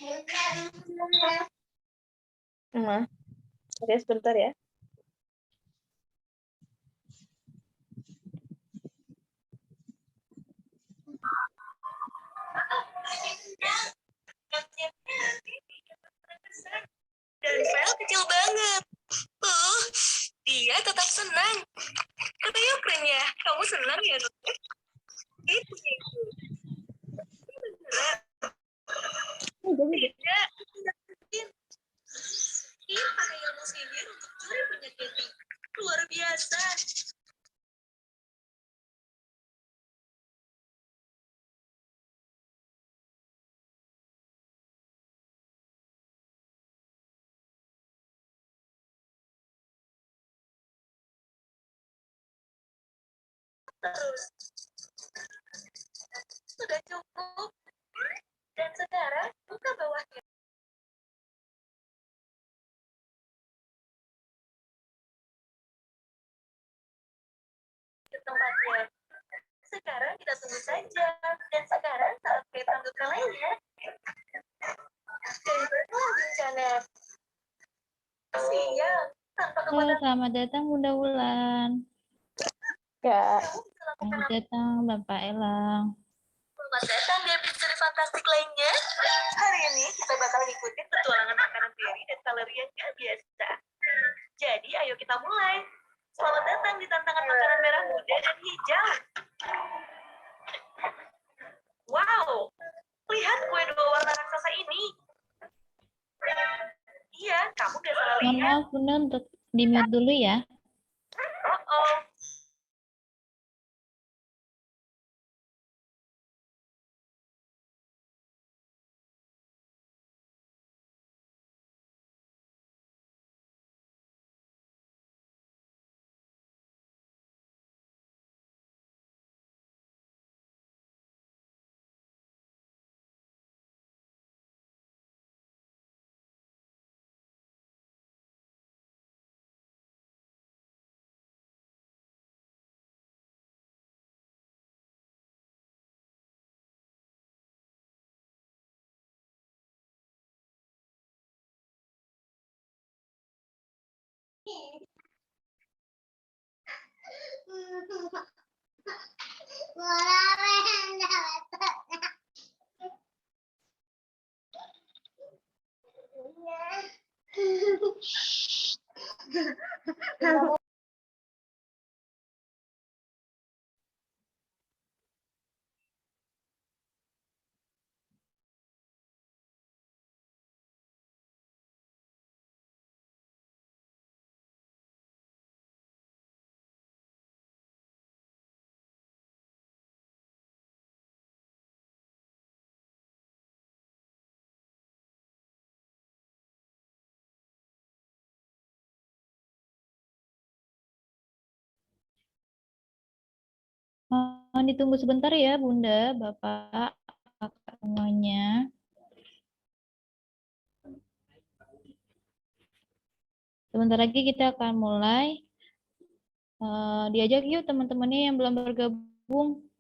Ma, oke sebentar ya. Dan file kecil banget. Dia tetap senang. Katanya keren ya. Kamu senang ya, Dokter? Itu itu. Beneran. Tidak. Ini pakai ilmu sihir untuk curi punya Kitty. Luar biasa. Terus. Sudah cukup. Dan sekarang buka bawahnya. Ke tempatnya. Sekarang kita tunggu saja. Dan sekarang saatnya tangguh lainnya. Dan bertemu sana. Siap. Halo, selamat datang Bunda Wulan. Ya. Selamat datang Bapak Elang. Selamat datang di episode fantastik lainnya. Hari ini kita bakal ngikutin petualangan makanan berry dan kalori yang gak biasa. Jadi ayo kita mulai. Selamat datang di tantangan makanan merah muda dan hijau. Wow, lihat kue dua warna raksasa ini. Iya, kamu gak salah Mohon lihat. maaf Bunda untuk di-mute dulu ya. Oh, Mohon ditunggu sebentar ya Bunda, Bapak, Kakak semuanya. Sebentar lagi kita akan mulai. Diajak yuk teman-temannya yang belum bergabung.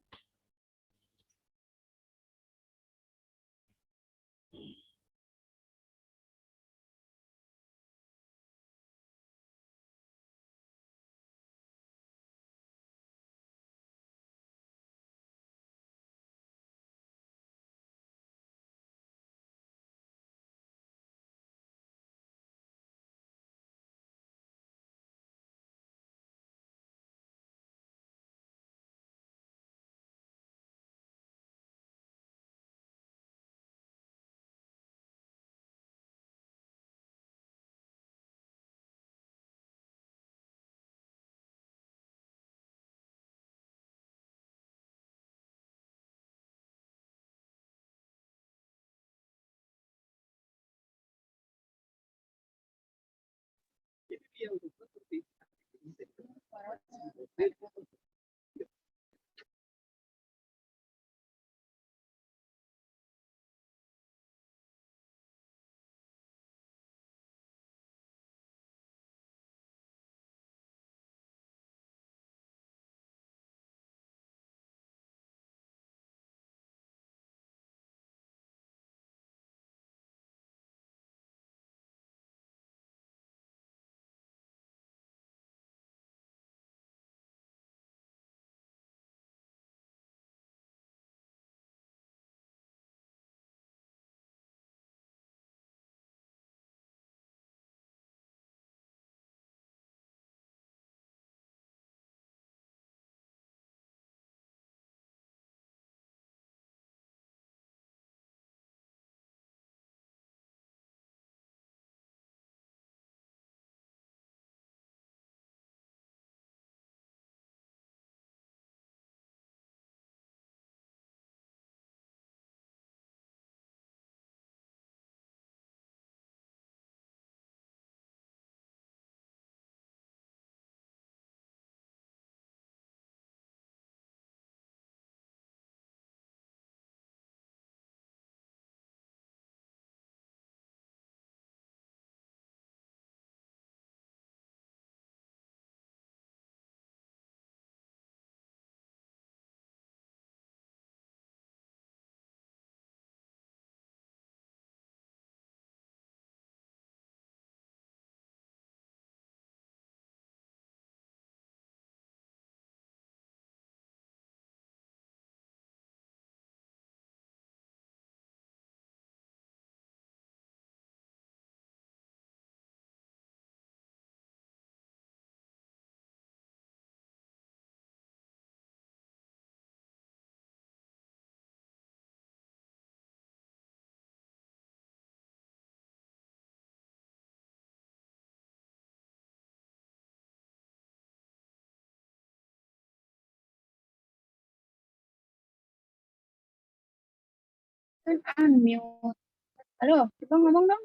kan unmute. Halo, coba ngomong dong.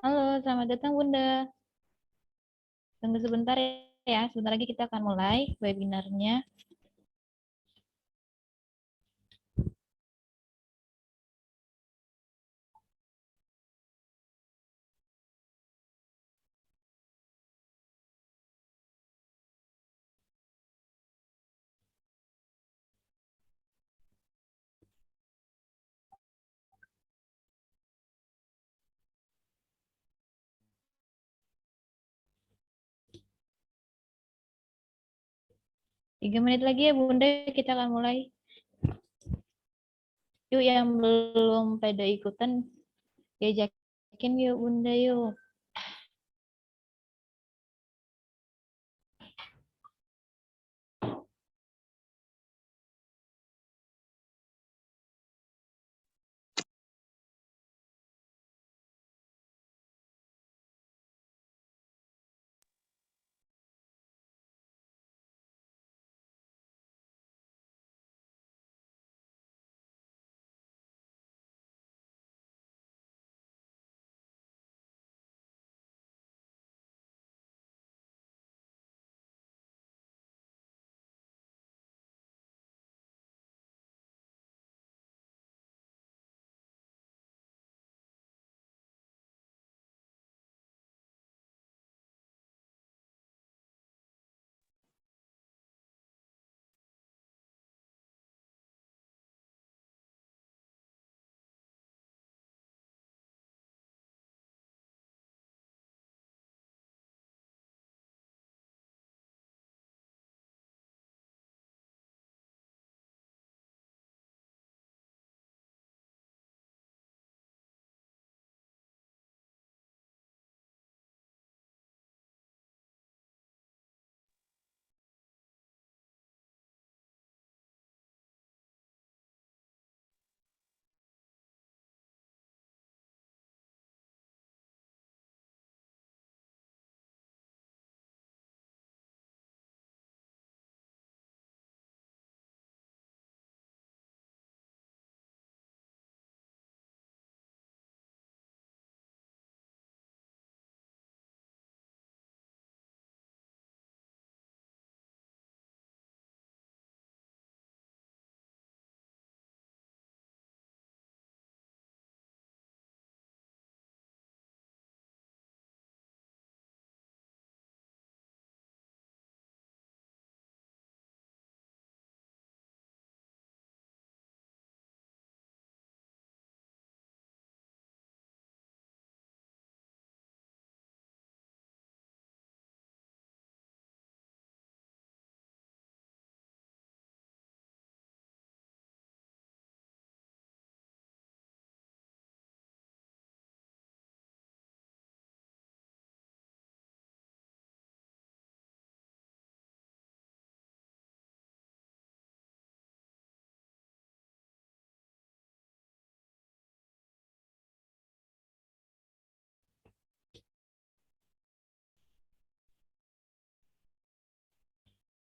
Halo, selamat datang Bunda. Tunggu sebentar ya, sebentar lagi kita akan mulai webinarnya. Tiga menit lagi ya Bunda, kita akan mulai. Yuk yang belum pada ikutan, diajakin yuk Bunda yuk.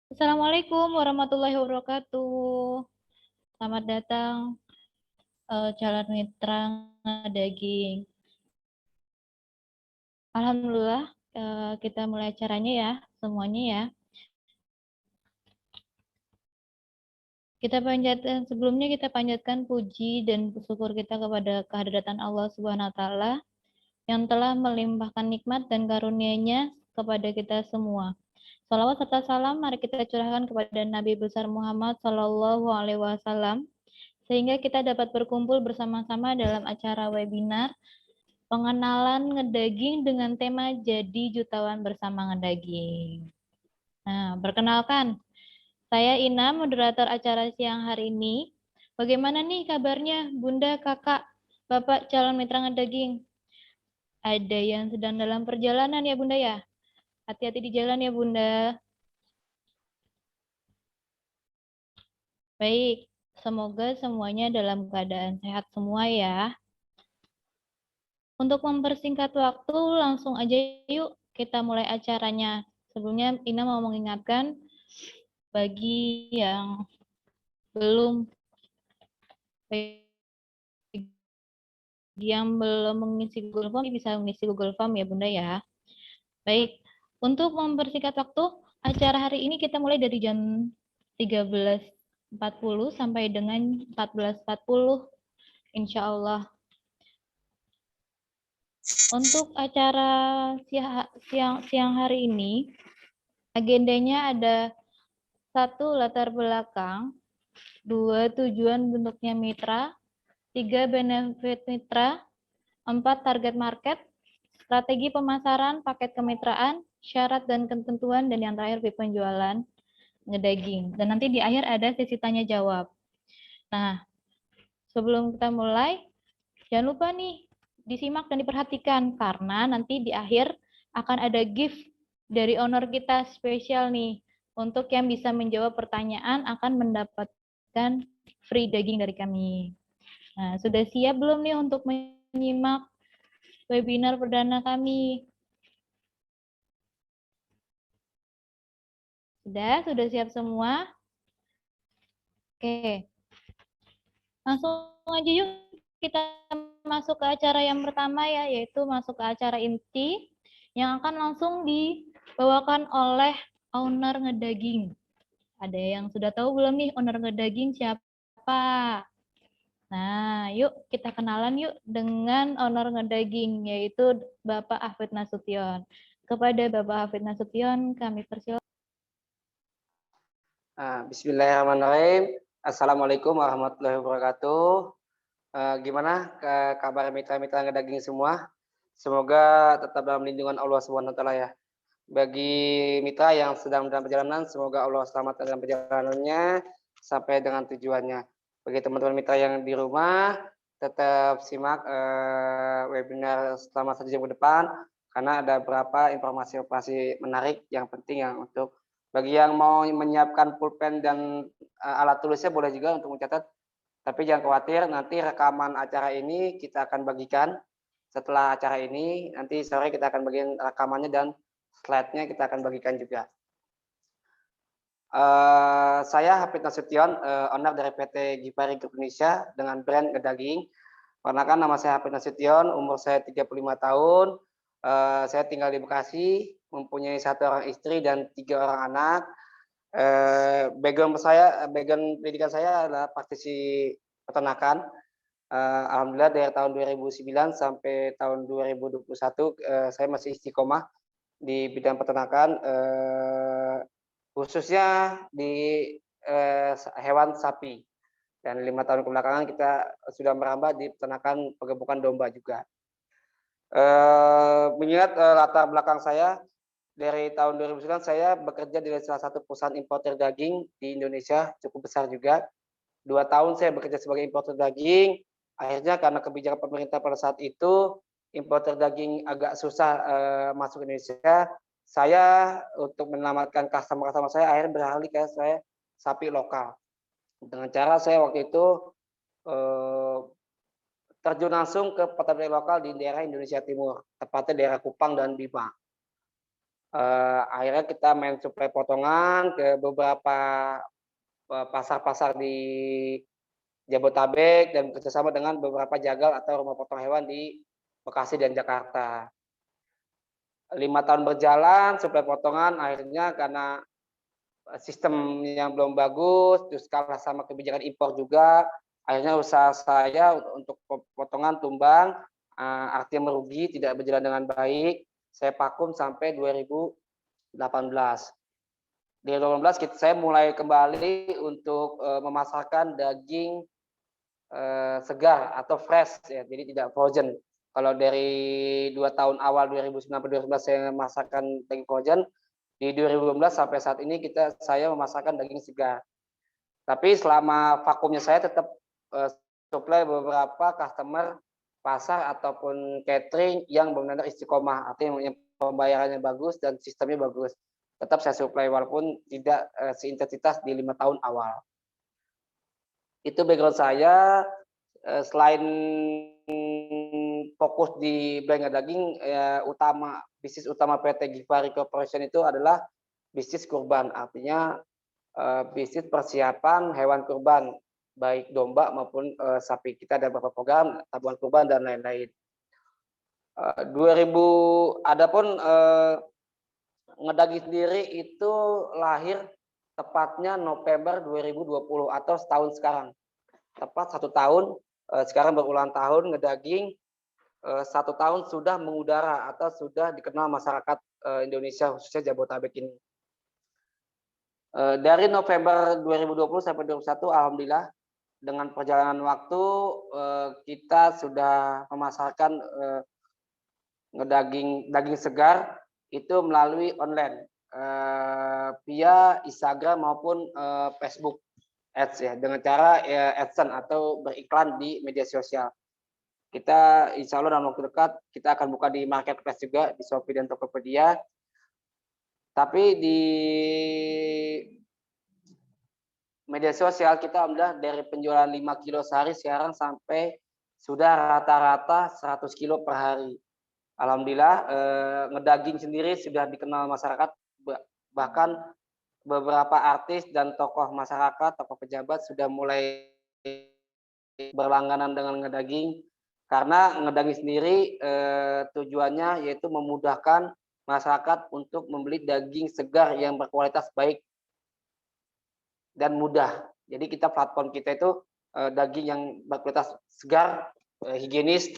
Assalamualaikum warahmatullahi wabarakatuh. Selamat datang calon mitra daging. Alhamdulillah kita mulai acaranya ya, semuanya ya. Sebelumnya kita panjatkan puji dan syukur kita kepada kehadiran Allah Subhanahu wa taala yang telah melimpahkan nikmat dan karunia-Nya kepada kita semua. Salawat serta salam mari kita curahkan kepada Nabi besar Muhammad Sallallahu Alaihi Wasallam sehingga kita dapat berkumpul bersama-sama dalam acara webinar pengenalan ngedaging dengan tema Jadi Jutawan Bersama Ngedaging. Nah, perkenalkan, saya Ina, moderator acara siang hari ini. Bagaimana nih kabarnya Bunda, Kakak, Bapak calon mitra ngedaging? Ada yang sedang dalam perjalanan ya Bunda ya? Hati-hati di jalan ya Bunda. Baik, semoga semuanya dalam keadaan sehat semua ya. Untuk mempersingkat waktu, langsung aja yuk kita mulai acaranya. Sebelumnya Ina mau mengingatkan bagi yang belum mengisi Google Form bisa mengisi Google Form ya Bunda ya. Baik, untuk mempersingkat waktu, acara hari ini kita mulai dari jam 13.40 sampai dengan 14.40 insya Allah. Untuk acara siang hari ini, agendanya ada 1. Latar belakang, 2. Tujuan bentuknya mitra, 3. Benefit mitra, 4. Target market, strategi pemasaran, paket kemitraan, syarat dan ketentuan, dan yang terakhir penjualan ngedaging. Dan nanti di akhir ada sesi tanya jawab. Nah, sebelum kita mulai, jangan lupa nih disimak dan diperhatikan karena nanti di akhir akan ada gift dari owner kita spesial nih. Untuk yang bisa menjawab pertanyaan akan mendapatkan free daging dari kami. Nah, sudah siap belum nih untuk menyimak webinar perdana kami? Sudah siap semua? Oke. Langsung aja yuk kita masuk ke acara yang pertama ya, yaitu masuk ke acara inti yang akan langsung dibawakan oleh owner ngedaging. Ada yang sudah tahu belum nih owner ngedaging siapa? Nah, yuk kita kenalan yuk dengan owner ngedaging, yaitu Bapak Hafid Nasution. Kepada Bapak Hafid Nasution, kami persilakan. Bismillahirrahmanirrahim. Assalamualaikum warahmatullahi wabarakatuh. Gimana kabar mitra-mitra ngedaging semua? Semoga tetap dalam lindungan Allah Subhanahu wa taala ya. Bagi mitra yang sedang dalam perjalanan, semoga Allah selamatkan dalam perjalanannya sampai dengan tujuannya. Bagi teman-teman mitra yang di rumah, tetap simak webinar selama 1 jam ke depan karena ada beberapa informasi-informasi menarik yang penting yang untuk bagi yang mau menyiapkan pulpen dan alat tulisnya boleh juga untuk mencatat. Tapi jangan khawatir, nanti rekaman acara ini kita akan bagikan setelah acara ini. Nanti sore kita akan bagikan rekamannya dan slide-nya kita akan bagikan juga. Saya Hafid Nasution, owner dari PT Gipari Group Indonesia dengan brand ngedaging. Perkenalkan, nama saya Hafid Nasution, umur saya 35 tahun. Saya tinggal di Bekasi, mempunyai 1 orang istri dan 3 orang anak. Background pendidikan saya adalah praktisi peternakan. Alhamdulillah dari tahun 2009 sampai tahun 2021 saya masih istiqomah di bidang peternakan, khususnya di hewan sapi. Dan 5 tahun kebelakangan kita sudah merambah di peternakan pegebukan domba juga. Mengingat latar belakang saya, dari tahun 2009 saya bekerja di salah satu perusahaan importer daging di Indonesia, cukup besar juga. 2 tahun saya bekerja sebagai importer daging. Akhirnya karena kebijakan pemerintah pada saat itu, importer daging agak susah masuk ke Indonesia. Saya untuk menyelamatkan customer saya akhirnya beralih ke saya sapi lokal. Dengan cara saya waktu itu terjun langsung ke peternak lokal di daerah Indonesia Timur, tepatnya daerah Kupang dan Bima. Akhirnya kita main suplai potongan ke beberapa pasar-pasar di Jabodetabek dan bekerjasama dengan beberapa jagal atau rumah potong hewan di Bekasi dan Jakarta. 5 tahun berjalan suplai potongan, akhirnya karena sistem yang belum bagus, terus kalah sama kebijakan impor juga, akhirnya usaha saya untuk potongan tumbang, artinya merugi, tidak berjalan dengan baik. Saya vakum sampai 2018. Di 2018 saya mulai kembali untuk memasarkan daging segar atau fresh ya, jadi tidak frozen. Kalau dari 2 tahun awal 2019 saya memasarkan daging frozen, di 2018 sampai saat ini saya memasarkan daging segar. Tapi selama vakumnya saya tetap supply beberapa customer pasar ataupun catering yang benar-benar istiqomah, artinya pembayarannya bagus dan sistemnya bagus. Tetap saya supply walaupun tidak seintensitas di 5 tahun awal. Itu background saya. Selain fokus di brand daging, bisnis utama PT Givari Corporation itu adalah bisnis kurban, artinya bisnis persiapan hewan kurban, baik domba maupun sapi. Kita ada beberapa program, tabungan kurban dan lain-lain. 2000 adapun ngedaging sendiri itu lahir tepatnya November 2020 atau setahun sekarang. Tepat 1 tahun, sekarang berulang tahun ngedaging, 1 tahun sudah mengudara atau sudah dikenal masyarakat Indonesia khususnya Jabodetabek ini. Dari November 2020 sampai 2021, alhamdulillah dengan perjalanan waktu kita sudah memasarkan daging segar itu melalui online via Instagram maupun Facebook Ads ya, dengan cara AdSense atau beriklan di media sosial. Kita insya Allah dalam waktu dekat kita akan buka di marketplace juga di Shopee dan Tokopedia. Tapi di media sosial kita alhamdulillah dari penjualan 5 kilo sehari sekarang sampai sudah rata-rata 100 kilo per hari. Alhamdulillah ngedaging sendiri sudah dikenal masyarakat, bahkan beberapa artis dan tokoh masyarakat, tokoh pejabat sudah mulai berlangganan dengan ngedaging, karena ngedaging sendiri tujuannya yaitu memudahkan masyarakat untuk membeli daging segar yang berkualitas baik dan mudah. Jadi platform kita itu daging yang berkualitas segar, higienis,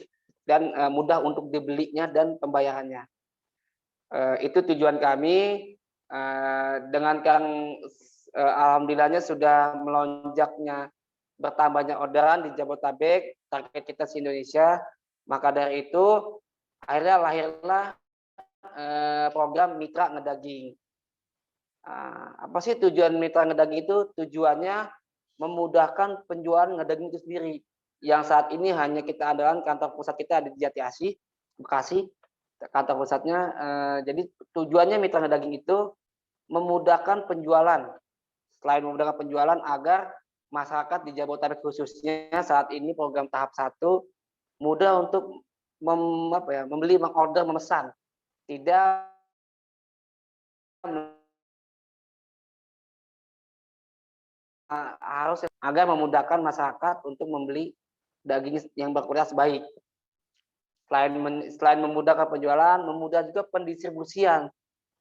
dan mudah untuk dibelinya dan pembayarannya. Itu tujuan kami. Dengan alhamdulillahnya sudah melonjaknya bertambahnya orderan di Jabodetabek, target kita di Indonesia. Maka dari itu akhirnya lahirlah program Mitra Ngedaging. Apa sih tujuan Mitra Ngedaging itu? Tujuannya memudahkan penjualan ngedaging itu sendiri. Yang saat ini hanya kita andalkan kantor pusat kita ada di Jati Asih, Bekasi, kantor pusatnya. Jadi tujuannya Mitra Ngedaging itu memudahkan penjualan. Selain memudahkan penjualan agar masyarakat di Jabodetabek khususnya saat ini program tahap 1 mudah untuk membeli, mengorder, memesan. Tidak harus agar memudahkan masyarakat untuk membeli daging yang berkualitas baik. Selain memudahkan penjualan, memudahkan juga pendistribusian.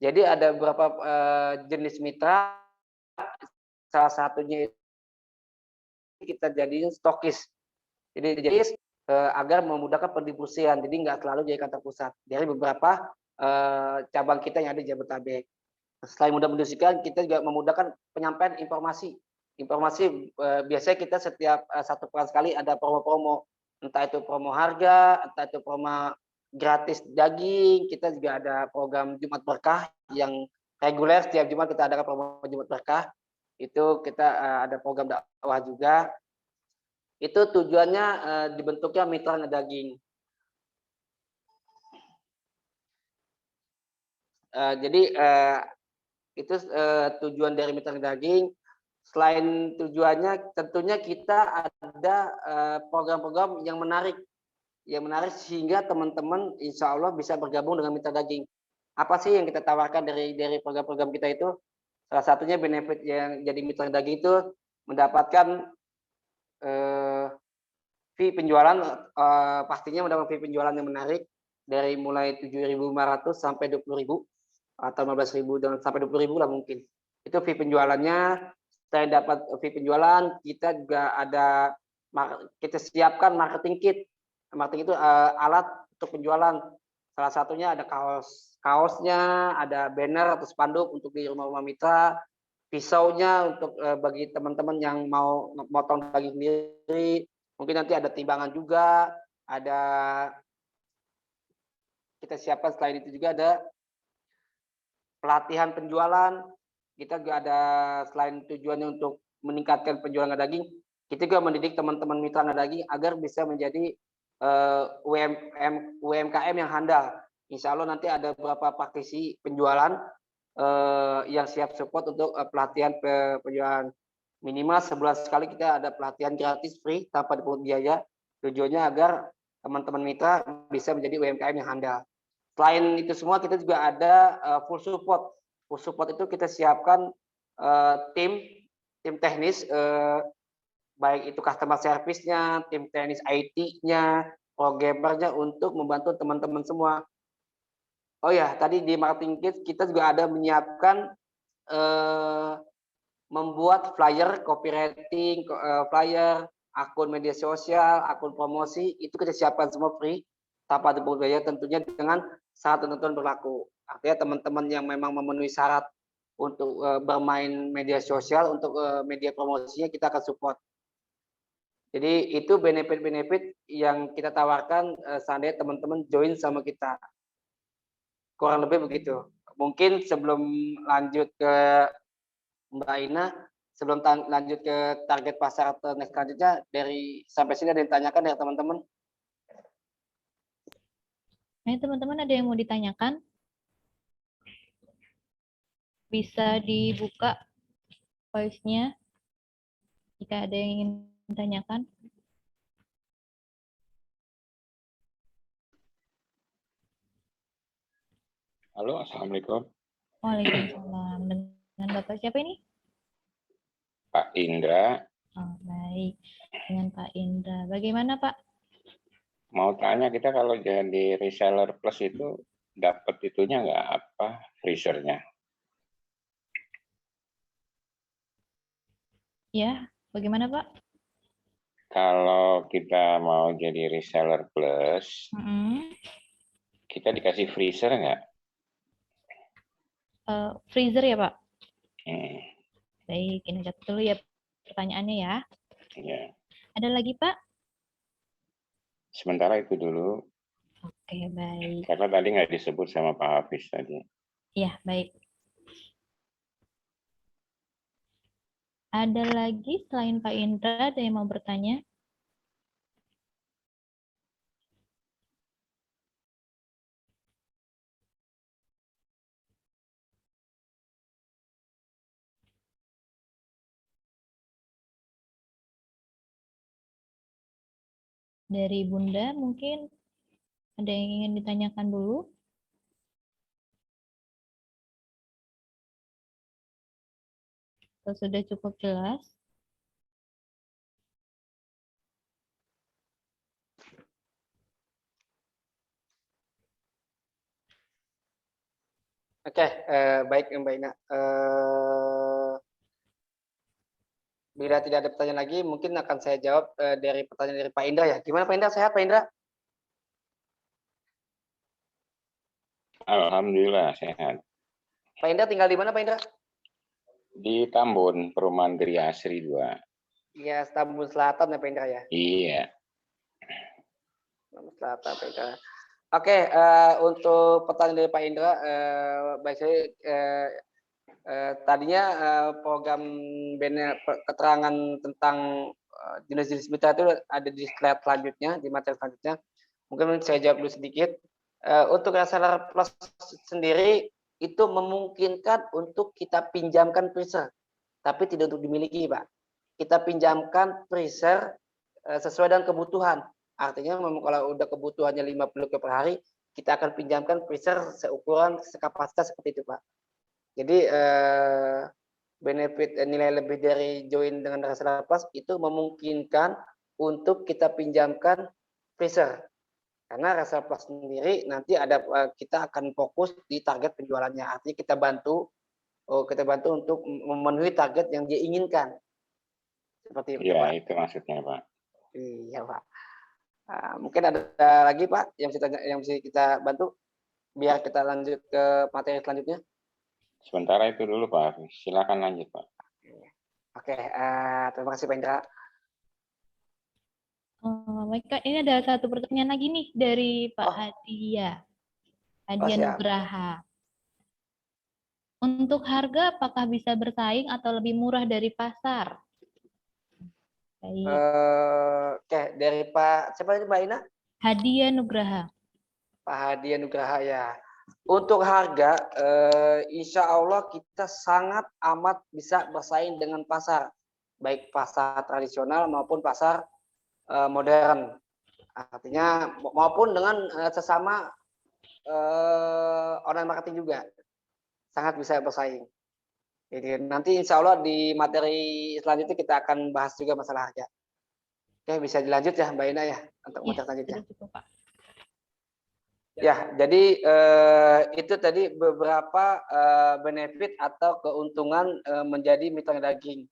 Jadi ada beberapa jenis mitra, salah satunya kita jadiin stokis. Jadi agar memudahkan pendistribusian, jadi nggak selalu jadi kantor pusat. Dari beberapa cabang kita yang ada di Jabodetabek. Selain mudah mendistribusikan, kita juga memudahkan penyampaian informasi. Biasanya kita setiap 1 pekan sekali ada promo-promo, entah itu promo harga, entah itu promo gratis daging. Kita juga ada program Jumat Berkah yang reguler, setiap Jumat kita ada promo Jumat Berkah. Itu kita ada program dakwah juga. Itu tujuannya dibentuknya Mitra Ngedaging. Jadi itu tujuan dari Mitra Ngedaging. Selain tujuannya, tentunya kita ada program-program yang menarik sehingga teman-teman insya Allah bisa bergabung dengan Mitra Daging. Apa sih yang kita tawarkan dari program-program kita itu? Salah satunya benefit yang jadi Mitra Daging itu mendapatkan fee penjualan, pastinya mendapatkan fee penjualan yang menarik dari mulai 7.500 sampai 20.000 atau 15.000 dan sampai 20.000 lah mungkin. Itu fee penjualannya. Saya dapat fee penjualan, kita juga ada, kita siapkan marketing kit. Marketing itu alat untuk penjualan. Salah satunya ada kaosnya, ada banner atau spanduk untuk di rumah-rumah mitra, pisaunya untuk bagi teman-teman yang mau motong daging sendiri. Mungkin nanti ada timbangan juga, ada kita siapkan. Selain itu juga ada pelatihan penjualan. Kita juga ada, selain tujuannya untuk meningkatkan penjualan daging, kita juga mendidik teman-teman mitra daging agar bisa menjadi UMKM yang handal. Insya Allah nanti ada beberapa praktisi penjualan yang siap support untuk pelatihan penjualan. Minimal sebulan sekali kita ada pelatihan gratis free tanpa dipungut biaya. Tujuannya agar teman-teman mitra bisa menjadi UMKM yang handal. Selain itu semua, kita juga ada full support. Full support itu kita siapkan tim teknis, baik itu customer service-nya, tim teknis IT-nya, programmernya untuk membantu teman-teman semua. Oh ya, tadi di Marketing Kids kita juga ada menyiapkan membuat flyer, copywriting, flyer, akun media sosial, akun promosi, itu kita siapkan semua free, tanpa ada pungut biaya, tentunya dengan syarat dan ketentuan berlaku. Artinya teman-teman yang memang memenuhi syarat untuk bermain media sosial, untuk media promosinya kita akan support. Jadi itu benefit-benefit yang kita tawarkan seandainya teman-teman join sama kita. Kurang lebih begitu. Mungkin sebelum lanjut ke Mbak Ina, sebelum lanjut ke target pasar atau next selanjutnya, dari sampai sini ada yang ditanyakan dari teman-teman? Nah, teman-teman ada yang mau ditanyakan? Bisa dibuka voice-nya jika ada yang ingin ditanyakan. Halo, Assalamualaikum. Waalaikumsalam. Dengan Bapak siapa ini? Pak Indra. Oh, baik. Dengan Pak Indra. Bagaimana, Pak? Mau tanya, kita kalau jadi reseller plus itu dapat itunya nggak, apa, freezernya? Ya, bagaimana, Pak? Kalau kita mau jadi reseller plus, kita dikasih freezer nggak? Freezer ya, Pak? Hmm, Baik, ini catat dulu ya pertanyaannya ya. ya. Ada lagi, Pak? Sementara itu dulu, Oke, baik. karena tadi nggak disebut sama Pak Hafiz tadi. Ya, baik. Ada lagi selain Pak Indra, ada yang mau bertanya? Dari Bunda mungkin ada yang ingin ditanyakan dulu? Atau sudah cukup jelas? Oke, baik Mbak Ina. Bila tidak ada pertanyaan lagi, mungkin akan saya jawab dari pertanyaan dari Pak Indra ya. Gimana Pak Indra? Sehat Pak Indra? Alhamdulillah sehat. Pak Indra tinggal di mana Pak Indra? Di Tambun, Perumahan Gria Asri 2. Iya, Tambun Selatan ya Pak Indra ya? Iya. Tambun Selatan Pak Indra. Oke, untuk pertanyaan dari Pak Indra, baik saya tadinya program keterangan tentang jenis-jenis mitra itu ada di slide selanjutnya, di materi selanjutnya. Mungkin saya jawab dulu sedikit. Untuk reseller plus sendiri itu memungkinkan untuk kita pinjamkan freezer, tapi tidak untuk dimiliki, Pak. Kita pinjamkan freezer sesuai dengan kebutuhan. Artinya memang kalau udah kebutuhannya 50 kg per hari, kita akan pinjamkan freezer seukuran sekapasitas seperti itu, Pak. Jadi benefit nilai lebih dari join dengan reseller plus itu memungkinkan untuk kita pinjamkan freezer. Karena reseller plus sendiri nanti ada kita akan fokus di target penjualannya. Artinya kita bantu untuk memenuhi target yang dia inginkan. Seperti itu, Iya, Pak. itu maksudnya, Pak. Iya, Pak. Mungkin ada lagi, Pak, yang bisa kita bantu biar kita lanjut ke materi selanjutnya. Sementara itu dulu Pak Hafiz. Silakan lanjut, Pak. Oke, terima kasih Pak Indra. Baik, Kak. Ini ada satu pertanyaan lagi nih dari Pak Hadia siap. Nugraha. Untuk harga apakah bisa bersaing atau lebih murah dari pasar? Baik. Oke, dari Pak siapa itu Mbak Ina? Hadia Nugraha. Pak Hadia Nugraha ya. Untuk harga, insya Allah kita sangat amat bisa bersaing dengan pasar, baik pasar tradisional maupun pasar modern. Artinya maupun dengan sesama online marketing juga sangat bisa bersaing. Jadi nanti insya Allah di materi selanjutnya kita akan bahas juga masalah harga. Oke, bisa dilanjut ya Mbak Ina ya untuk materi selanjutnya. Sudah cukup, Pak. Ya, jadi itu tadi beberapa benefit atau keuntungan menjadi mitra daging.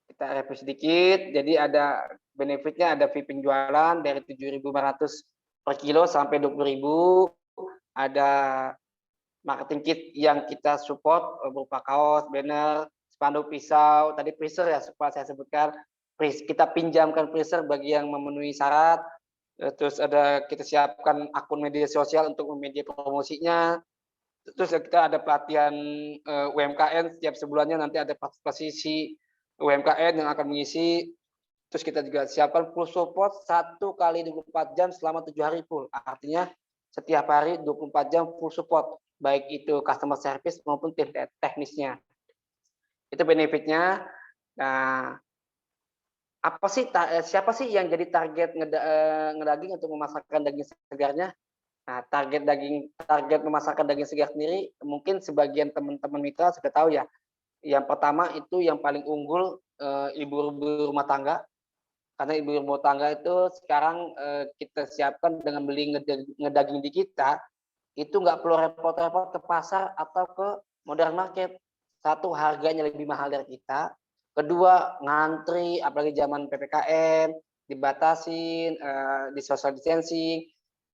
Kita review sedikit. Jadi ada benefitnya, ada fee penjualan dari 7.500 per kilo sampai 20.000. Ada marketing kit yang kita support berupa kaos, banner, spanduk, pisau, tadi freezer ya supaya saya sebutkan. Kita pinjamkan freezer bagi yang memenuhi syarat. Terus ada kita siapkan akun media sosial untuk media promosinya. Terus kita ada pelatihan UMKM setiap sebulannya, nanti ada partisipasi UMKM yang akan mengisi. Terus kita juga siapkan full support 1 kali 24 jam selama 7 hari full. Artinya setiap hari 24 jam full support, baik itu customer service maupun tim teknisnya. Itu benefitnya. Nah, apa sih siapa sih yang jadi target ngedaging untuk memasarkan daging segarnya? Nah, target memasarkan daging segar sendiri mungkin sebagian teman-teman mitra sudah tahu ya. Yang pertama itu yang paling unggul ibu-ibu rumah tangga. Karena ibu rumah tangga itu sekarang kita siapkan dengan beli ngedaging di kita, itu nggak perlu repot-repot ke pasar atau ke modern market. Satu, harganya lebih mahal dari kita. Kedua, ngantri, apalagi zaman PPKM, dibatasin, di social distancing.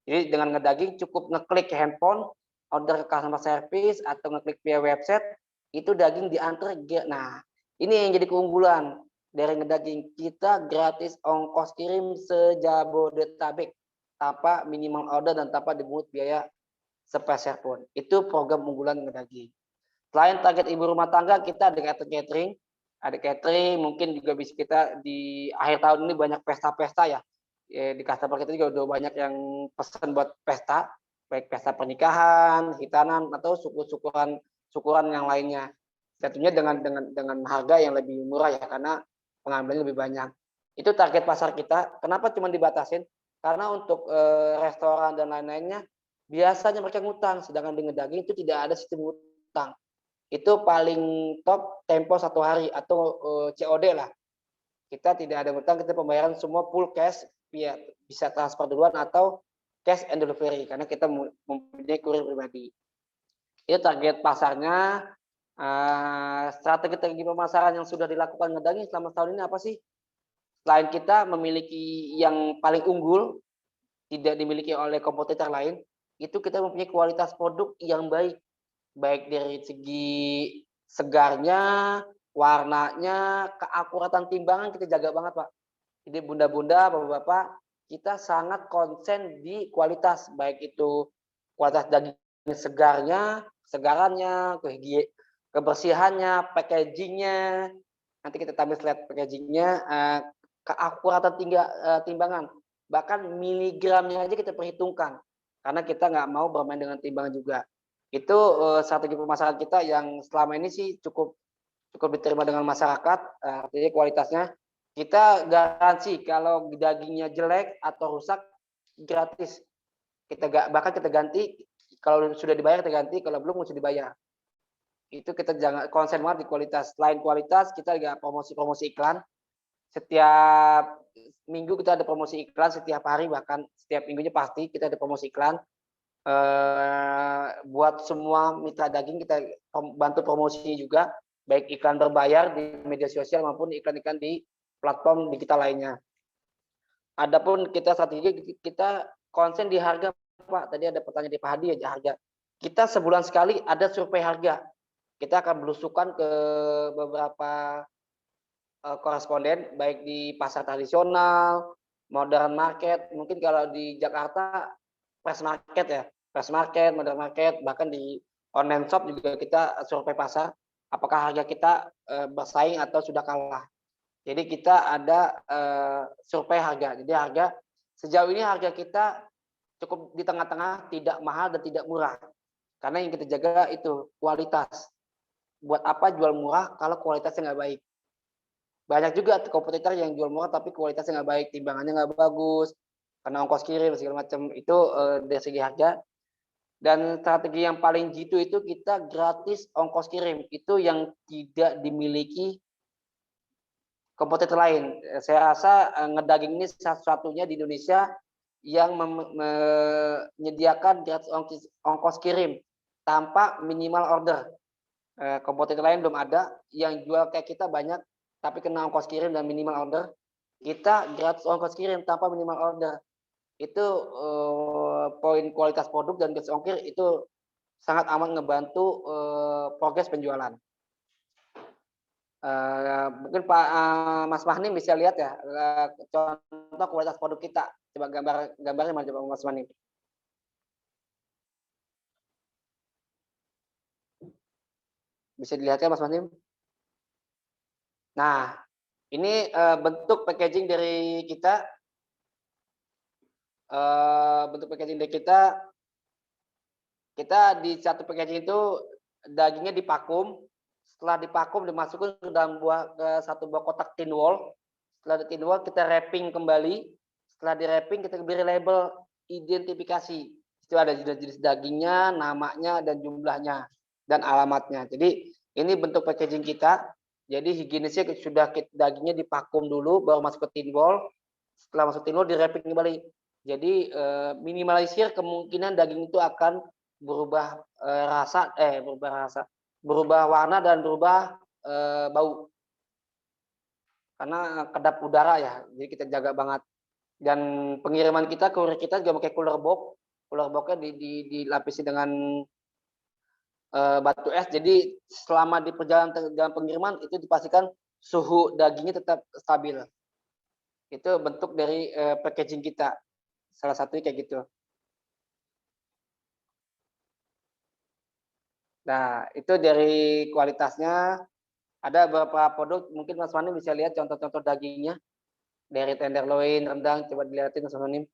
Jadi dengan ngedaging cukup ngeklik handphone, order ke customer service atau ngeklik via website, itu daging diantar. Nah, ini yang jadi keunggulan dari ngedaging. Kita gratis ongkos kirim sejabodetabek tanpa minimal order dan tanpa dipungut biaya sepeser pun. Itu program unggulan ngedaging. Selain target ibu rumah tangga, kita ada catering. Ada catering, mungkin juga bisa kita di akhir tahun ini banyak pesta-pesta ya. Di customer kita juga udah banyak yang pesan buat pesta, baik pesta pernikahan, hitanan atau syukuran yang lainnya. Tentunya dengan harga yang lebih murah ya, karena pengambilannya lebih banyak. Itu target pasar kita. Kenapa cuma dibatasin? Karena untuk restoran dan lain-lainnya biasanya mereka ngutang, sedangkan dengan daging itu tidak ada sistem ngutang. Itu paling top tempo 1 hari atau COD lah. Kita tidak ada ngutang, kita pembayaran semua full cash, bisa transfer duluan atau cash and delivery karena kita mempunyai kurir pribadi. Itu target pasarnya. Strategi pemasaran yang sudah dilakukan ngedaging selama tahun ini apa sih? Selain kita memiliki yang paling unggul, tidak dimiliki oleh kompetitor lain, itu kita mempunyai kualitas produk yang baik. Baik dari segi segarnya, warnanya, keakuratan timbangan kita jaga banget, Pak. Jadi bunda-bunda, bapak-bapak, kita sangat konsen di kualitas, baik itu kualitas daging segarnya, kesegarannya, kebersihannya, packagingnya. Nanti kita tampil slide packagingnya, keakuratan timbangan, bahkan miligramnya aja kita perhitungkan, karena kita nggak mau bermain dengan timbangan juga. Itu strategi pemasaran kita yang selama ini sih cukup diterima dengan masyarakat. Artinya kualitasnya kita garansi kalau dagingnya jelek atau rusak gratis. Bahkan kita ganti, kalau sudah dibayar kita ganti, kalau belum mesti dibayar. Itu kita jangan konsen banget di kualitas. Selain kualitas, kita juga promosi iklan. Setiap minggu kita ada promosi iklan, setiap hari bahkan setiap minggunya pasti kita ada promosi iklan. Buat semua mitra daging kita bantu promosinya juga, baik iklan berbayar di media sosial maupun iklan-iklan di platform digital lainnya. Adapun kita strategi kita konsen di harga, Pak. Tadi ada pertanyaan di Pak Hadi aja harga. Kita sebulan sekali ada survei harga. Kita akan belusukan ke beberapa koresponden, baik di pasar tradisional, modern market, mungkin kalau di Jakarta fresh market ya, fresh market, modern market, bahkan di online shop juga kita survei pasar, apakah harga kita bersaing atau sudah kalah. Jadi kita ada survei harga. Jadi harga sejauh ini harga kita cukup di tengah-tengah, tidak mahal dan tidak murah. Karena yang kita jaga itu kualitas. Buat apa jual murah kalau kualitasnya nggak baik? Banyak juga kompetitor yang jual murah tapi kualitasnya nggak baik, timbangannya nggak bagus, karena ongkos kirim segala macam itu dari segi harga. Dan strategi yang paling jitu itu kita gratis ongkos kirim, itu yang tidak dimiliki kompetitor lain. Saya rasa ngedaging ini satu-satunya di Indonesia yang menyediakan gratis ongkos kirim tanpa minimal order. Kompetitor lain belum ada, yang jual kayak kita banyak, tapi kena ongkos kirim dan minimal order. Kita gratis ongkos kirim tanpa minimal order. Itu poin kualitas produk dan gratis ongkir itu sangat amat ngebantu progres penjualan. Mungkin Pak Mas Mahnim bisa lihat ya contoh kualitas produk kita. Coba gambarnya mana coba Mas Mahnim. Bisa dilihat ya Mas Mahnim. Nah, ini bentuk packaging dari kita. Bentuk packaging dari kita di satu packaging itu dagingnya dipakum. Setelah dipakum dimasukkan ke dalam satu buah kotak tin wall. Setelah di tin wall kita wrapping kembali. Setelah di wrapping kita beri label identifikasi. Itu ada jenis-jenis dagingnya, namanya dan jumlahnya dan alamatnya. Jadi ini bentuk packaging kita. Jadi higienisnya sudah dagingnya dipakum dulu baru masuk ke tin wall. Setelah masuk tin wall di wrapping kembali. Jadi minimalisir kemungkinan daging itu akan berubah berubah warna dan berubah bau. Karena kedap udara ya, jadi kita jaga banget. Dan pengiriman kita, kurir kita juga pakai cooler box. Cooler boxnya dilapisi dengan batu es. Jadi selama di perjalanan dalam pengiriman itu dipastikan suhu dagingnya tetap stabil. Itu bentuk dari packaging kita. Salah satunya kayak gitu. Nah, itu dari kualitasnya. Ada beberapa produk, mungkin Mas Manim bisa lihat contoh-contoh dagingnya. Dari tenderloin, rendang, coba dilihatin Mas Manim.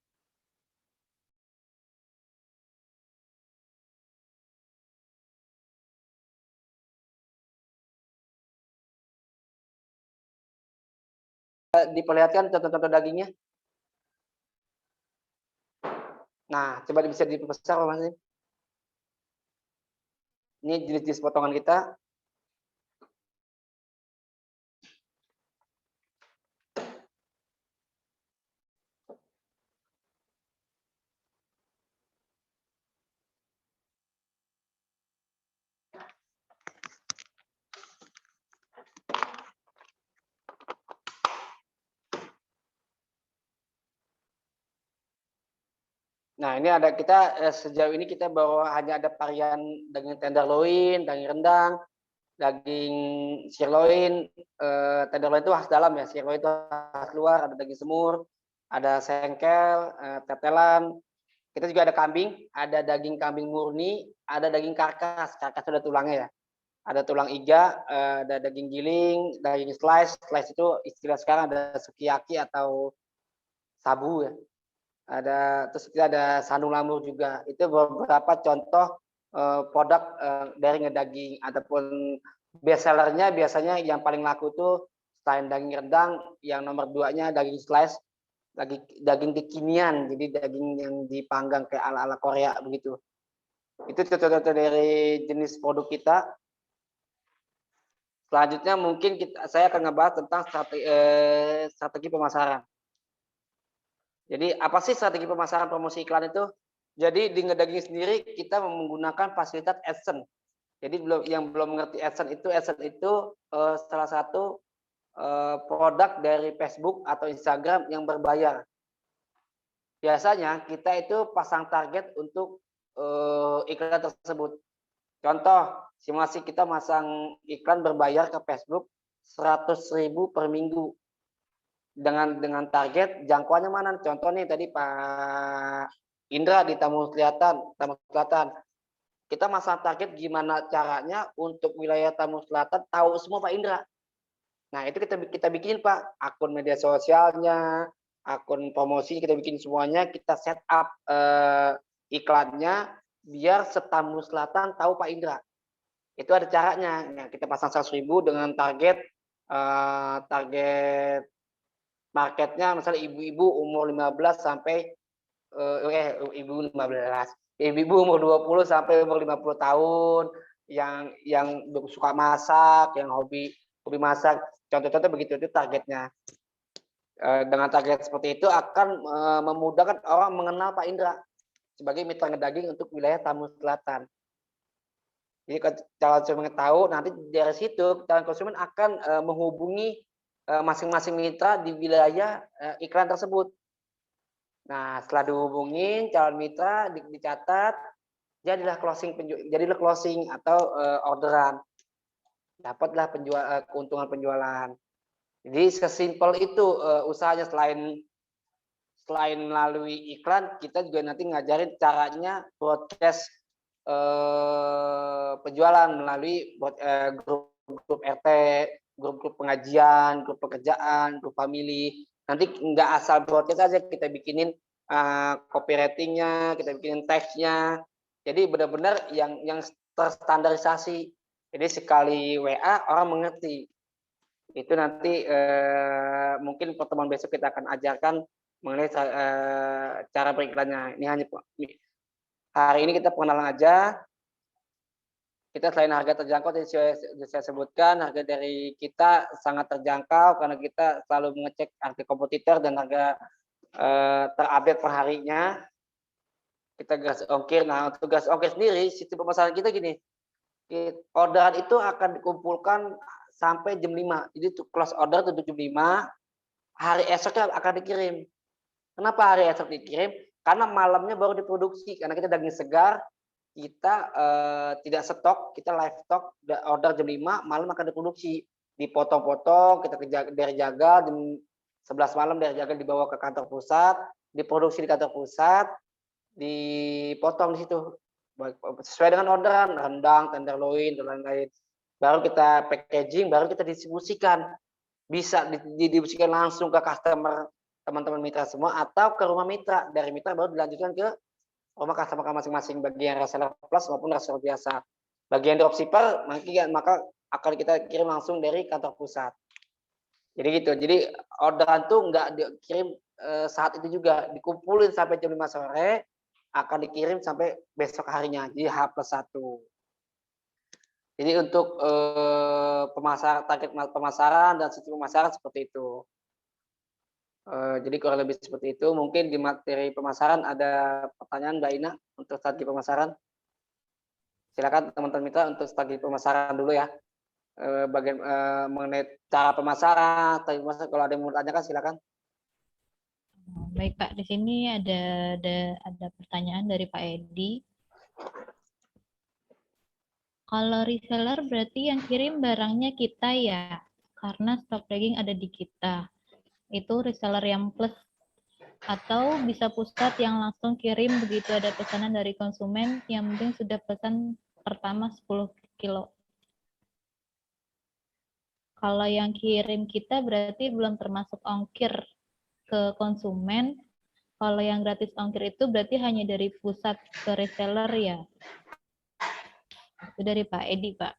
Diperlihatkan contoh-contoh dagingnya. Nah, coba bisa diperbesar Mas. Ini jenis-jenis potongan kita. Nah, ini ada kita sejauh ini kita baru hanya ada varian daging tenderloin, daging rendang, daging sirloin. Tenderloin itu khas dalam ya, sirloin itu khas luar. Ada daging semur, ada sengkel, tetelan. Kita juga ada kambing, ada daging kambing murni, ada daging karkas. Karkas itu ada tulangnya ya. Ada tulang iga, ada daging giling, daging slice. Slice itu istilah sekarang ada sukiyaki atau sabu ya. Terus kita ada sandung lamur juga. Itu beberapa contoh produk dari ngedaging. Ataupun best sellernya biasanya yang paling laku itu selain daging rendang, yang nomor 2-nya daging slice, daging kekinian, jadi daging yang dipanggang kayak ala-ala Korea begitu. Itu contoh-contoh dari jenis produk kita. Selanjutnya mungkin saya akan ngebahas tentang strategi pemasaran. Jadi apa sih strategi pemasaran promosi iklan itu? Jadi di ngedaging sendiri kita menggunakan fasilitas AdSense. Jadi yang belum mengerti AdSense itu salah satu produk dari Facebook atau Instagram yang berbayar. Biasanya kita itu pasang target untuk iklan tersebut. Contoh, simulasi kita masang iklan berbayar ke Facebook 100.000 per minggu. Dengan target jangkauannya mana? Contoh nih tadi Pak Indra di Tamu Selatan. Kita masang target gimana caranya untuk wilayah Tamu Selatan tahu semua Pak Indra. Nah, itu kita bikin Pak, akun media sosialnya, akun promosi kita bikin semuanya, kita set up iklannya biar setamu Selatan tahu Pak Indra. Itu ada caranya. Nah, kita pasang 100.000 dengan target marketnya misalnya ibu-ibu umur 15 sampai ibu 15. Ibu umur 20 sampai umur 50 tahun yang suka masak, yang hobi masak. Contoh-contoh begitu itu targetnya. Dengan target seperti itu akan memudahkan orang mengenal Pak Indra sebagai mitra ngedaging untuk wilayah Tamu Selatan. Jadi calon konsumen tahu, nanti dari situ calon konsumen akan menghubungi masing-masing mitra di wilayah iklan tersebut. Nah, setelah dihubungin calon mitra dicatat, jadilah closing atau orderan. Dapatlah keuntungan penjualan. Jadi sesimpel itu usahanya. Selain melalui iklan, kita juga nanti ngajarin caranya broadcast penjualan melalui grup RT, grup pengajian, grup pekerjaan, grup family. Nanti nggak asal broadcast aja, kita bikinin copywritingnya, kita bikinin teksnya. Jadi benar-benar yang terstandarisasi. Jadi sekali WA orang mengerti. Itu nanti mungkin pertemuan besok kita akan ajarkan mengenai cara beriklannya. Ini hanya hari ini kita pengenalan aja. Kita selain harga terjangkau tadi saya sebutkan, harga dari kita sangat terjangkau karena kita selalu mengecek harga kompetitor dan harga terupdate per harinya. Kita gas ongkir. Nah, untuk gas ongkir sendiri, sistem pemasaran kita gini. Orderan itu akan dikumpulkan sampai jam 5. Jadi close order itu jam 5. Hari esoknya akan dikirim. Kenapa hari esok dikirim? Karena malamnya baru diproduksi. Karena kita daging segar, kita tidak stok, kita live stock, order jam 5, malam akan diproduksi. Dipotong-potong, kita dari Jagal, jam 11 malam dari Jagal dibawa ke kantor pusat, diproduksi di kantor pusat, dipotong di situ. Sesuai dengan orderan, rendang, tenderloin, dan lain-lain. Baru kita packaging, baru kita distribusikan. Bisa didistribusikan langsung ke customer, teman-teman mitra semua, atau ke rumah mitra. Dari mitra baru dilanjutkan ke rumah customer masing-masing, bagian reseller plus maupun reseller biasa. Bagian dropshipper, maka akan kita kirim langsung dari kantor pusat. Jadi gitu. Jadi orderan tuh nggak dikirim saat itu juga, dikumpulin sampai jam 5 sore, akan dikirim sampai besok harinya, jadi H+1. Jadi untuk target pemasaran dan sistem pemasaran seperti itu. Jadi kurang lebih seperti itu. Mungkin di materi pemasaran ada pertanyaan Mbak Ina untuk strategi pemasaran. Silakan teman-teman mitra untuk strategi pemasaran dulu ya. Bagian mengenai cara pemasaran, strategi pemasaran. Kalau ada yang mau tanyakan silakan. Baik Pak, di sini ada pertanyaan dari Pak Edi. Kalau reseller berarti yang kirim barangnya kita ya, karena stok daging ada di kita. Itu reseller yang plus. Atau bisa pusat yang langsung kirim begitu ada pesanan dari konsumen, yang penting sudah pesan pertama 10 kilo. Kalau yang kirim kita berarti belum termasuk ongkir ke konsumen. Kalau yang gratis ongkir itu berarti hanya dari pusat ke reseller ya. Itu dari Pak Edi, Pak.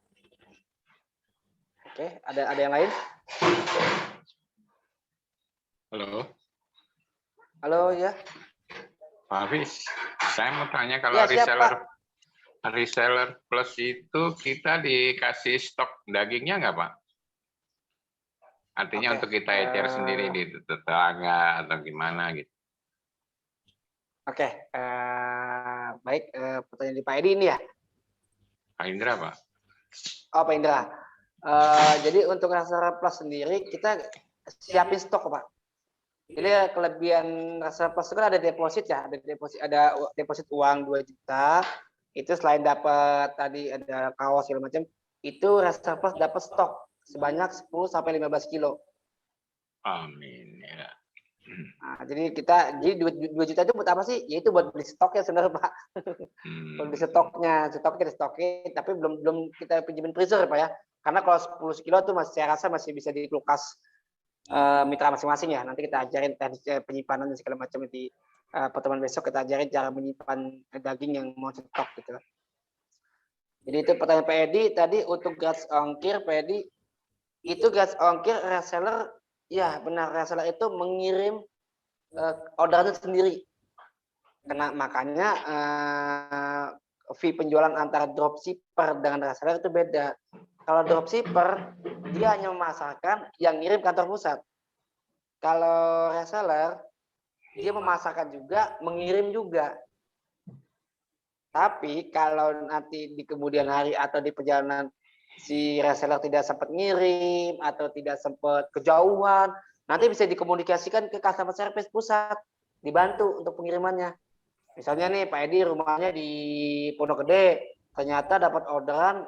Oke, ada yang lain? Halo, Halo ya. Pak Hafiz. Saya mau tanya kalau Ya, siap, reseller plus itu kita dikasih stok dagingnya nggak Pak? Artinya Oke, untuk kita ecer sendiri di tetangga atau gimana gitu. Oke, baik. Pertanyaan di Pak Edi ini ya. Pak Indra Pak. Oh, Pak Indra. Jadi untuk reseller plus sendiri kita siapin stok Pak. Jadi kelebihan reseller plus itu kan ada deposit ya, ada deposit uang 2 juta. Itu selain dapat tadi ada kaos segala macam, itu reseller plus dapat stok sebanyak 10 sampai 15 kilo. Amin ya. Nah, jadi 2 juta itu buat apa sih? Ya itu buat beli stoknya sebenarnya Pak. Buat beli stoknya kita stokin, tapi belum kita pinjemin freezer Pak ya. Karena kalau 10 kilo tuh saya rasa masih bisa di kulkas mitra masing-masing ya. Nanti kita ajarin teknik penyimpanan dan segala macam di pertemuan besok, kita ajarin cara menyimpan daging yang mau stok gitu. Jadi itu pertanyaan Pak Edi tadi untuk gas ongkir Pak Edi. Itu gas ongkir reseller, ya benar, reseller itu mengirim orderannya sendiri. Makanya fee penjualan antara dropshipper dengan reseller itu beda. Kalau dropshipper dia hanya memasarkan yang ngirim kantor pusat. Kalau reseller dia memasarkan juga, mengirim juga. Tapi kalau nanti di kemudian hari atau di perjalanan si reseller tidak sempat ngirim atau tidak sempat kejauhan, nanti bisa dikomunikasikan ke customer service pusat, dibantu untuk pengirimannya. Misalnya nih Pak Edi rumahnya di Pondok Gede, ternyata dapat orderan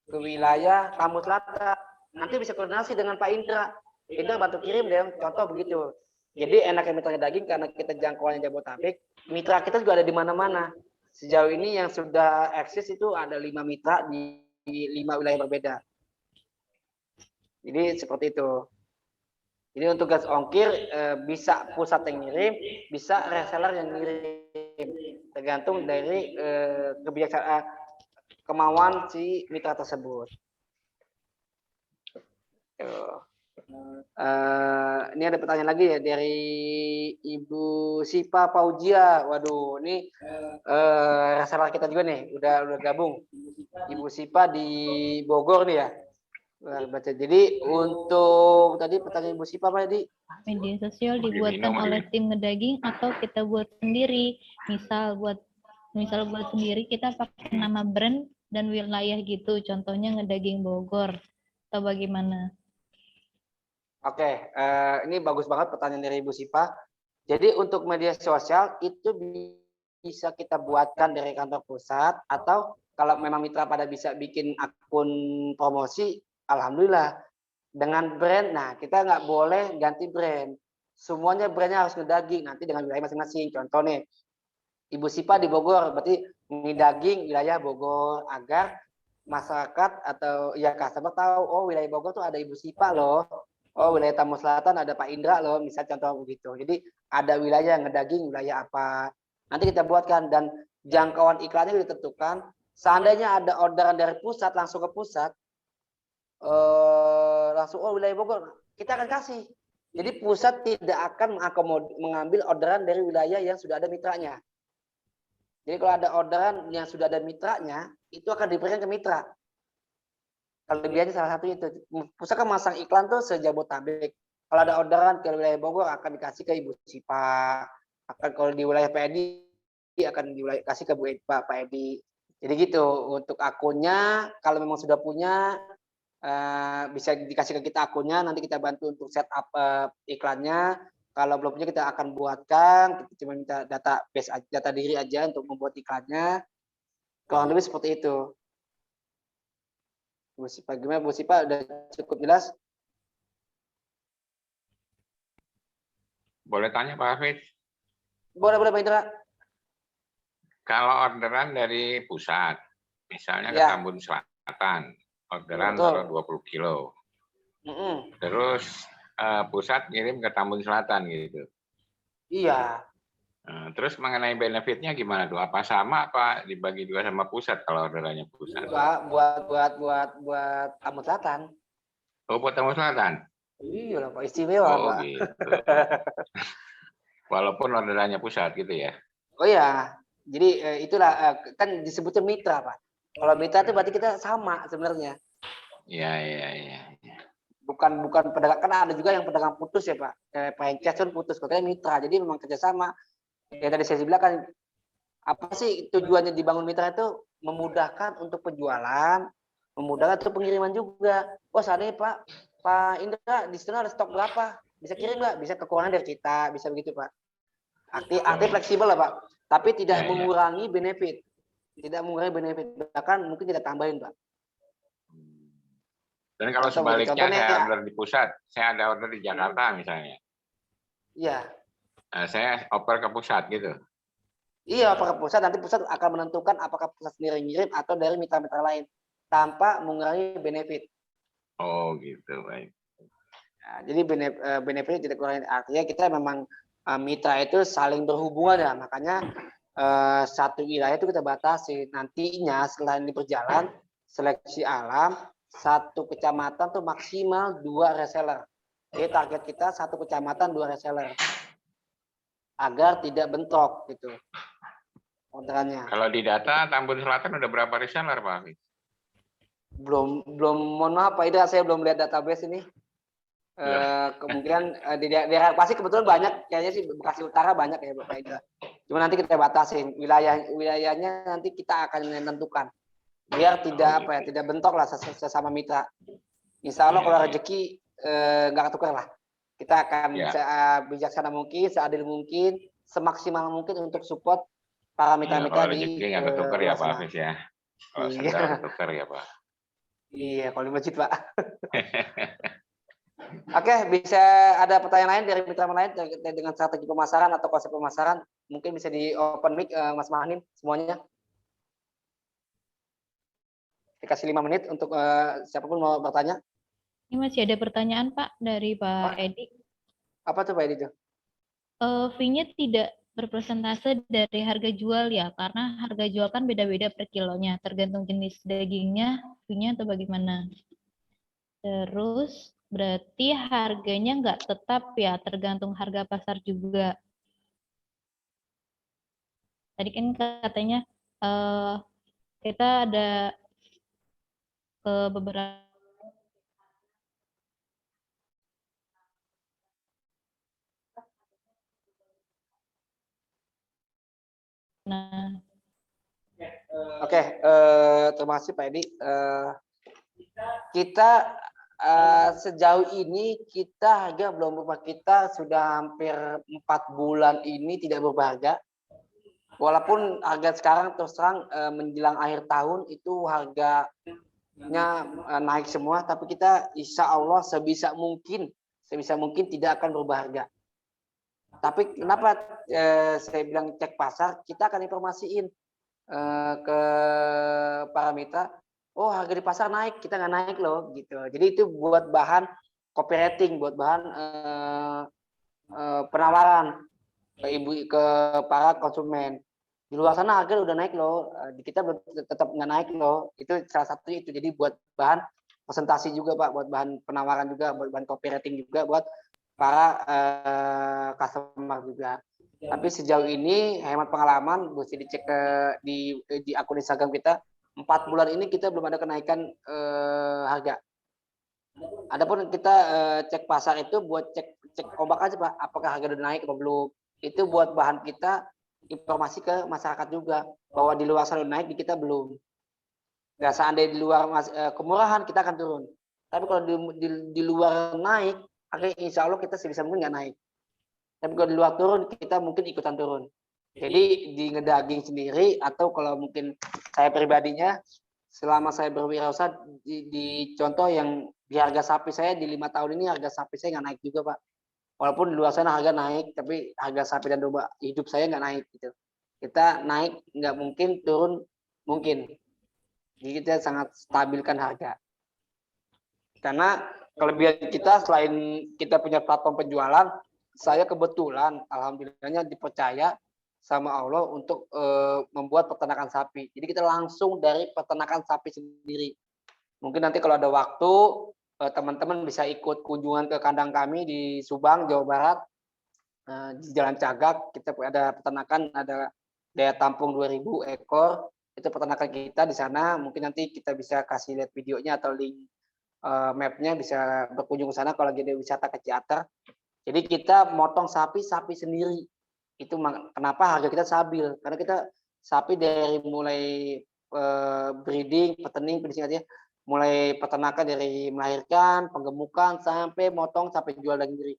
ke wilayah Tamu Selatan. Nanti bisa koordinasi dengan Pak Indra. Indra bantu kirim deh, contoh begitu. Jadi enaknya mitra daging karena kita jangkauannya Jabodetabek, mitra kita juga ada di mana-mana. Sejauh ini yang sudah eksis itu ada 5 mitra di 5 wilayah berbeda. Jadi seperti itu. Jadi untuk gas ongkir bisa pusat yang ngirim, bisa reseller yang ngirim, tergantung dari kebijaksanaan kemauan si mitra tersebut. Ini ada pertanyaan lagi ya dari Ibu Sipa Paujia. Waduh, ini reseller kita juga nih, udah gabung. Ibu Sipa di Bogor nih ya. Baca. Jadi untuk tadi pertanyaan Ibu Sipa apa tadi? Media sosial dibuatkan oleh tim ngedaging atau kita buat sendiri. Misal buat sendiri kita pakai nama brand dan wilayah gitu. Contohnya ngedaging Bogor atau bagaimana? Oke, ini bagus banget pertanyaan dari Ibu Sipa. Jadi untuk media sosial itu bisa kita buatkan dari kantor pusat atau kalau memang mitra pada bisa bikin akun promosi, alhamdulillah. Dengan brand, nah kita nggak boleh ganti brand. Semuanya brandnya harus ngedaging, nanti dengan wilayah masing-masing. Contoh nih, Ibu Sipa di Bogor, berarti ngedaging wilayah Bogor, agar masyarakat atau ya customer tahu, oh wilayah Bogor tuh ada Ibu Sipa loh. Oh wilayah Tamu Selatan ada Pak Indra loh, misal contoh begitu. Jadi ada wilayah ngedaging, wilayah apa. Nanti kita buatkan dan jangkauan iklannya ditentukan. Seandainya ada orderan dari pusat langsung ke pusat, langsung oh wilayah Bogor kita akan kasih. Jadi pusat tidak akan mengambil orderan dari wilayah yang sudah ada mitranya. Jadi kalau ada orderan yang sudah ada mitranya, itu akan diberikan ke mitra. Kelebihannya salah satu itu. Pusat kan masang iklan tuh se-Jabodetabek. Kalau ada orderan ke wilayah Bogor akan dikasih ke Ibu Sipa. Akan kalau di wilayah Pak Edi akan dikasih ke Pak Edi. Jadi gitu. Untuk akunnya kalau memang sudah punya bisa dikasih ke kita akunnya, nanti kita bantu untuk setup iklannya. Kalau belum punya kita akan buatkan, kita cuma minta data diri aja untuk membuat iklannya. Kurang lebih seperti itu. Bu Sipa, gimana Bu Sipa? Udah cukup jelas? Boleh tanya Pak Hafiz? Boleh Pak Indra. Kalau orderan dari pusat, misalnya ke Ya. Tambun Selatan, orderan Betul. 20 kilo. Terus pusat ngirim ke Tambun Selatan gitu. Iya. Terus mengenai benefitnya gimana tuh? Apa sama apa dibagi juga sama pusat kalau orderannya pusat? Buat Tamu Selatan. Oh, buat Tambun Selatan? Iya lah Pak, istimewa Pak. Gitu. Walaupun orderannya pusat gitu ya? Oh ya, jadi itulah kan disebutnya mitra Pak. Kalau mitra itu berarti kita sama sebenarnya. Iya. Bukan pedagang, kan ada juga yang pedagang putus ya Pak. Franchise pun putus, katanya mitra. Jadi memang kerjasama. Ya tadi saya bilang kan, apa sih tujuannya dibangun mitra itu memudahkan untuk penjualan, memudahkan untuk pengiriman juga. Oh seandainya Pak Indra di sana ada stok berapa? Bisa kirim nggak? Bisa kekurangan dari kita, bisa begitu Pak. Aktif fleksibel lah Pak. Tapi tidak mengurangi benefit. Tidak mengurangi benefit. Bahkan mungkin kita tambahin Pak. Dan kalau sebaliknya saya order di pusat, saya ada order di Jakarta misalnya. Iya. Saya oper ke pusat gitu. Iya, oper ke pusat. Nanti pusat akan menentukan apakah pusat sendiri ngirim atau dari mitra-mitra lain tanpa mengurangi benefit. Oh gitu, baik. Nah, jadi benefit tidak kurangi. Artinya kita memang mitra itu saling berhubungan ya. Makanya satu wilayah itu kita batasi. Nantinya setelah ini berjalan seleksi alam, satu kecamatan tuh maksimal 2 reseller. Jadi target kita satu kecamatan 2 reseller. agar tidak bentrok gitu orderannya. Kalau di data Tambun Selatan udah berapa reseller, Pak Hafiz? Belum mohon maaf Pak Idra, saya belum lihat database ini. Kemungkinan di daerah pasti kebetulan banyak, kayaknya sih Bekasi Utara banyak ya Pak Idra. Cuma nanti kita batasin wilayahnya, nanti kita akan menentukan biar tidak tidak bentrok lah sesama mitra. Insya Allah kalau rezeki nggak ketukar lah. Kita akan bijaksana mungkin, seadil mungkin, semaksimal mungkin untuk support para mitra-mitra kalau di rezeki nggak ketukar ya Pak Hafiz ya. Kalau Iya. sedang ketukar ya Pak. Iya, kalau di masjid Pak. Oke, bisa ada pertanyaan lain dari mitra lain terkait dengan strategi pemasaran atau konsep pemasaran? Mungkin bisa di open mic Mas Mahnim semuanya. Dikasih 5 menit untuk siapapun mau bertanya. Ini masih ada pertanyaan Pak dari Pak Edi. Apa tuh Pak Edi? Fee-nya tidak berpresentase dari harga jual ya, karena harga jual kan beda-beda per kilonya, tergantung jenis dagingnya, fee-nya atau bagaimana. Terus berarti harganya nggak tetap ya, tergantung harga pasar juga. Tadi kan katanya kita ada ke beberapa Oke, terima kasih Pak Edi. Kita sejauh ini kita harga belum berubah, kita sudah hampir 4 bulan ini tidak berubah harga. Walaupun harga sekarang terus terang menjelang akhir tahun itu harganya naik semua, tapi kita insya Allah sebisa mungkin tidak akan berubah harga. Tapi kenapa saya bilang cek pasar, kita akan informasiin ke para mitra, oh harga di pasar naik, kita nggak naik loh gitu. Jadi itu buat bahan copywriting, buat bahan penawaran ke para konsumen. Di luar sana harga udah naik loh, di kita tetap nggak naik loh. Itu salah satu itu. Jadi buat bahan presentasi juga Pak, buat bahan penawaran juga, buat bahan copywriting juga, buat para customer juga. Tapi sejauh ini hemat pengalaman, mesti dicek di akun Instagram kita, 4 bulan ini kita belum ada kenaikan harga. Adapun kita cek pasar itu buat cek ombak aja Pak, apakah harga udah naik atau belum. Itu buat bahan kita informasi ke masyarakat juga, bahwa di luar sana naik, di kita belum. Nah, seandainya di luar kemurahan kita akan turun. Tapi kalau di luar naik, akhirnya insya Allah kita sebisa mungkin nggak naik. Tapi kalau di luar turun, kita mungkin ikutan turun. Jadi di ngedaging sendiri, atau kalau mungkin saya pribadinya, selama saya berwirausaha di contoh yang di harga sapi saya di 5 tahun ini, harga sapi saya nggak naik juga Pak. Walaupun di luar sana harga naik, tapi harga sapi dan domba hidup saya nggak naik gitu. Kita naik nggak mungkin, turun mungkin. Jadi kita sangat stabilkan harga. Karena kelebihan kita selain kita punya platform penjualan, saya kebetulan alhamdulillahnya dipercaya sama Allah untuk membuat peternakan sapi. Jadi kita langsung dari peternakan sapi sendiri. Mungkin nanti kalau ada waktu teman-teman bisa ikut kunjungan ke kandang kami di Subang, Jawa Barat, di Jalan Cagak. Kita ada peternakan, ada daya tampung 2.000 ekor. Itu peternakan kita di sana. Mungkin nanti kita bisa kasih lihat videonya atau link mapnya, bisa berkunjung ke sana kalau lagi ada wisata ke Ciater. Jadi kita motong sapi sendiri. Itu kenapa harga kita stabil, karena kita sapi dari mulai breeding, peterning, mulai peternakan dari melahirkan, penggemukan, sampai motong, sampai jual daging diri.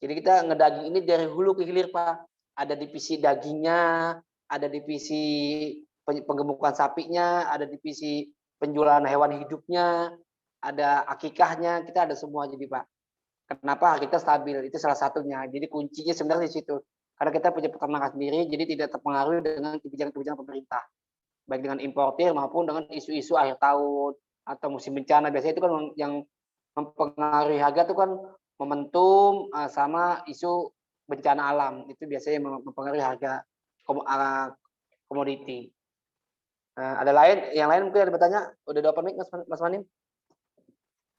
Jadi kita ngedaging ini dari hulu ke hilir Pak. Ada divisi dagingnya, ada divisi penggemukan sapinya, ada divisi penjualan hewan hidupnya, ada akikahnya, kita ada semua jadi Pak. Kenapa kita stabil? Itu salah satunya. Jadi kuncinya sebenarnya di situ. Karena kita punya peternakan sendiri, jadi tidak terpengaruh dengan kebijakan-kebijakan pemerintah. Baik dengan importir maupun dengan isu-isu akhir tahun atau musim bencana. Biasanya itu kan yang mempengaruhi harga itu kan momentum sama isu bencana alam. Itu biasanya mempengaruhi harga komoditi. Ada yang lain mungkin ada bertanya? Udah open mic Mas Manim?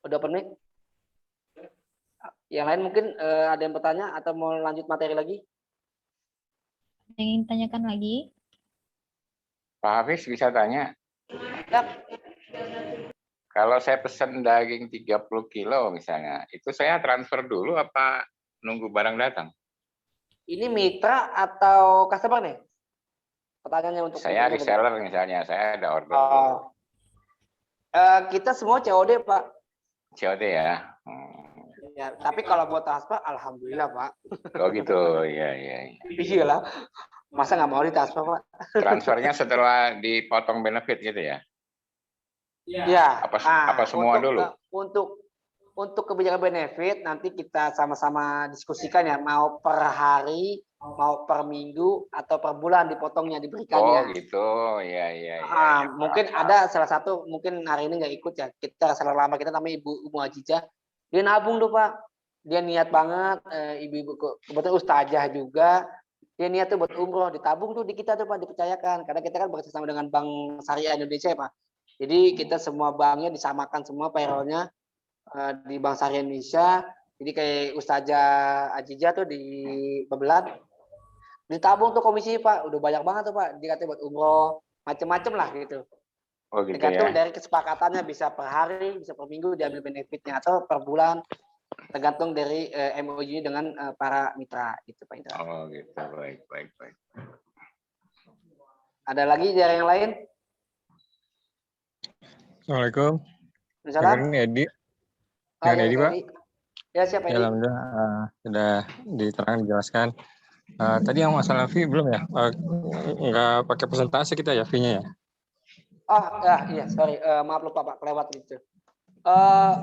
Udah open mic? Yang lain mungkin ada yang bertanya atau mau lanjut materi lagi? yang ingin tanyakan lagi? Pak Hafiz bisa tanya, Ya, kalau saya pesan daging 30 kilo misalnya, itu saya transfer dulu apa nunggu barang datang? ini mitra atau customer nih? Pertanyaannya untuk Saya untuk- reseller misalnya, saya ada order Oh, kita semua COD, Pak. COD ya. Ya, tapi kalau buat transfer, alhamdulillah, Pak. Oh gitu, iya. Iya lah. Masa nggak mau ditransfer, Pak? Transfernya setelah dipotong benefit gitu ya? Ya. Apa semua untuk, dulu? Untuk kebijakan benefit nanti kita sama-sama diskusikan ya, mau per hari, mau per minggu atau per bulan dipotongnya Oh diberikannya. gitu, iya. Mungkin ada salah satu mungkin hari ini nggak ikut ya, kita salah lama kita namanya Ibu Ajijah, dia nabung tuh Pak, dia niat banget, ibu-ibu kebetulan ustazah juga, dia niat tuh buat umroh, ditabung tuh di kita tuh Pak, dipercayakan karena kita kan bekerjasama dengan Bank Syariah Indonesia ya Pak, jadi kita semua banknya disamakan semua payrollnya di Bank Syariah Indonesia, jadi kayak ustazah Ajijah tuh di Babelan ditabung tuh komisi Pak, udah banyak banget tuh Pak, dia katanya buat umroh macem-macem lah gitu. Oh gitu Tergantung ya. dari kesepakatannya, bisa per hari, bisa per minggu diambil benefitnya atau per bulan, tergantung dari MOU dengan para mitra gitu Pak Indra. Oh gitu, baik. Ada lagi dari yang lain? Assalamualaikum. Misalnya? Dengan Edi. Ya, Edi, Pak. Ya siapa Ya, ini? alhamdulillah sudah diterangkan dijelaskan. Tadi yang masalah fee belum ya? Nggak pakai persentase kita ya fee-nya ya? Oh ya, iya sorry, maaf lupa Pak, kelewat gitu.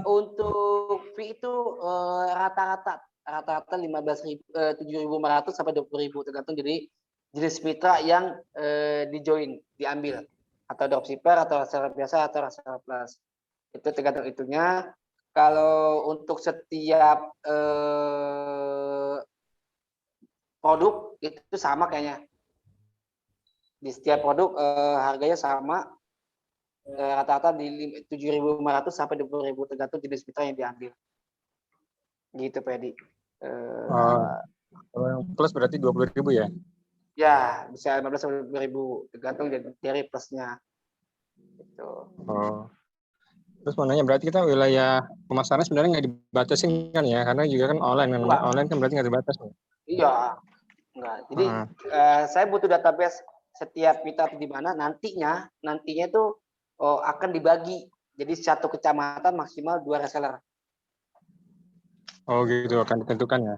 Untuk fee itu rata-rata 7.500 sampai 20.000 tergantung dari jenis mitra yang diambil, atau dropshipper atau reseller biasa atau reseller plus, itu tergantung itunya. Kalau untuk setiap produk itu sama kayaknya, di setiap produk harganya sama, rata-rata di 7.500 sampai 20.000 tergantung jenis mitra yang diambil gitu Pak Edi. Kalau yang plus berarti 20.000 ya? Ya bisa 15 sampai 20.000 tergantung dari plusnya gitu. Terus mau nanya, berarti kita wilayah pemasaran sebenarnya nggak dibatasin kan ya? Karena juga kan online kan, online kan berarti nggak dibatas. Iya, enggak. Jadi saya butuh database setiap mitra di mana nantinya itu akan dibagi. Jadi satu kecamatan maksimal 2 reseller. Oh gitu, akan ditentukan ya?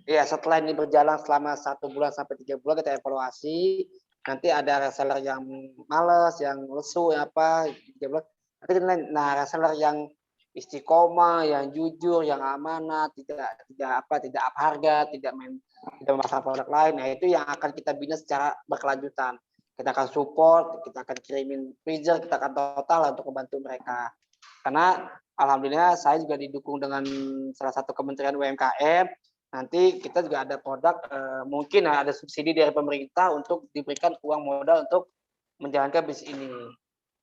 Iya, setelah ini berjalan selama 1 bulan sampai 3 bulan kita evaluasi. Nanti ada reseller yang malas, yang lesu, apa 3 bulan. Nanti kita nah reseller yang istiqomah, yang jujur, yang amanah, tidak up harga, tidak memasang produk lain. Nah itu yang akan kita bina secara berkelanjutan. Kita akan support, kita akan kirimin freezer, kita akan total untuk membantu mereka. Karena alhamdulillah saya juga didukung dengan salah satu kementerian UMKM. Nanti kita juga ada produk, mungkin ada subsidi dari pemerintah untuk diberikan uang modal untuk menjalankan bisnis ini.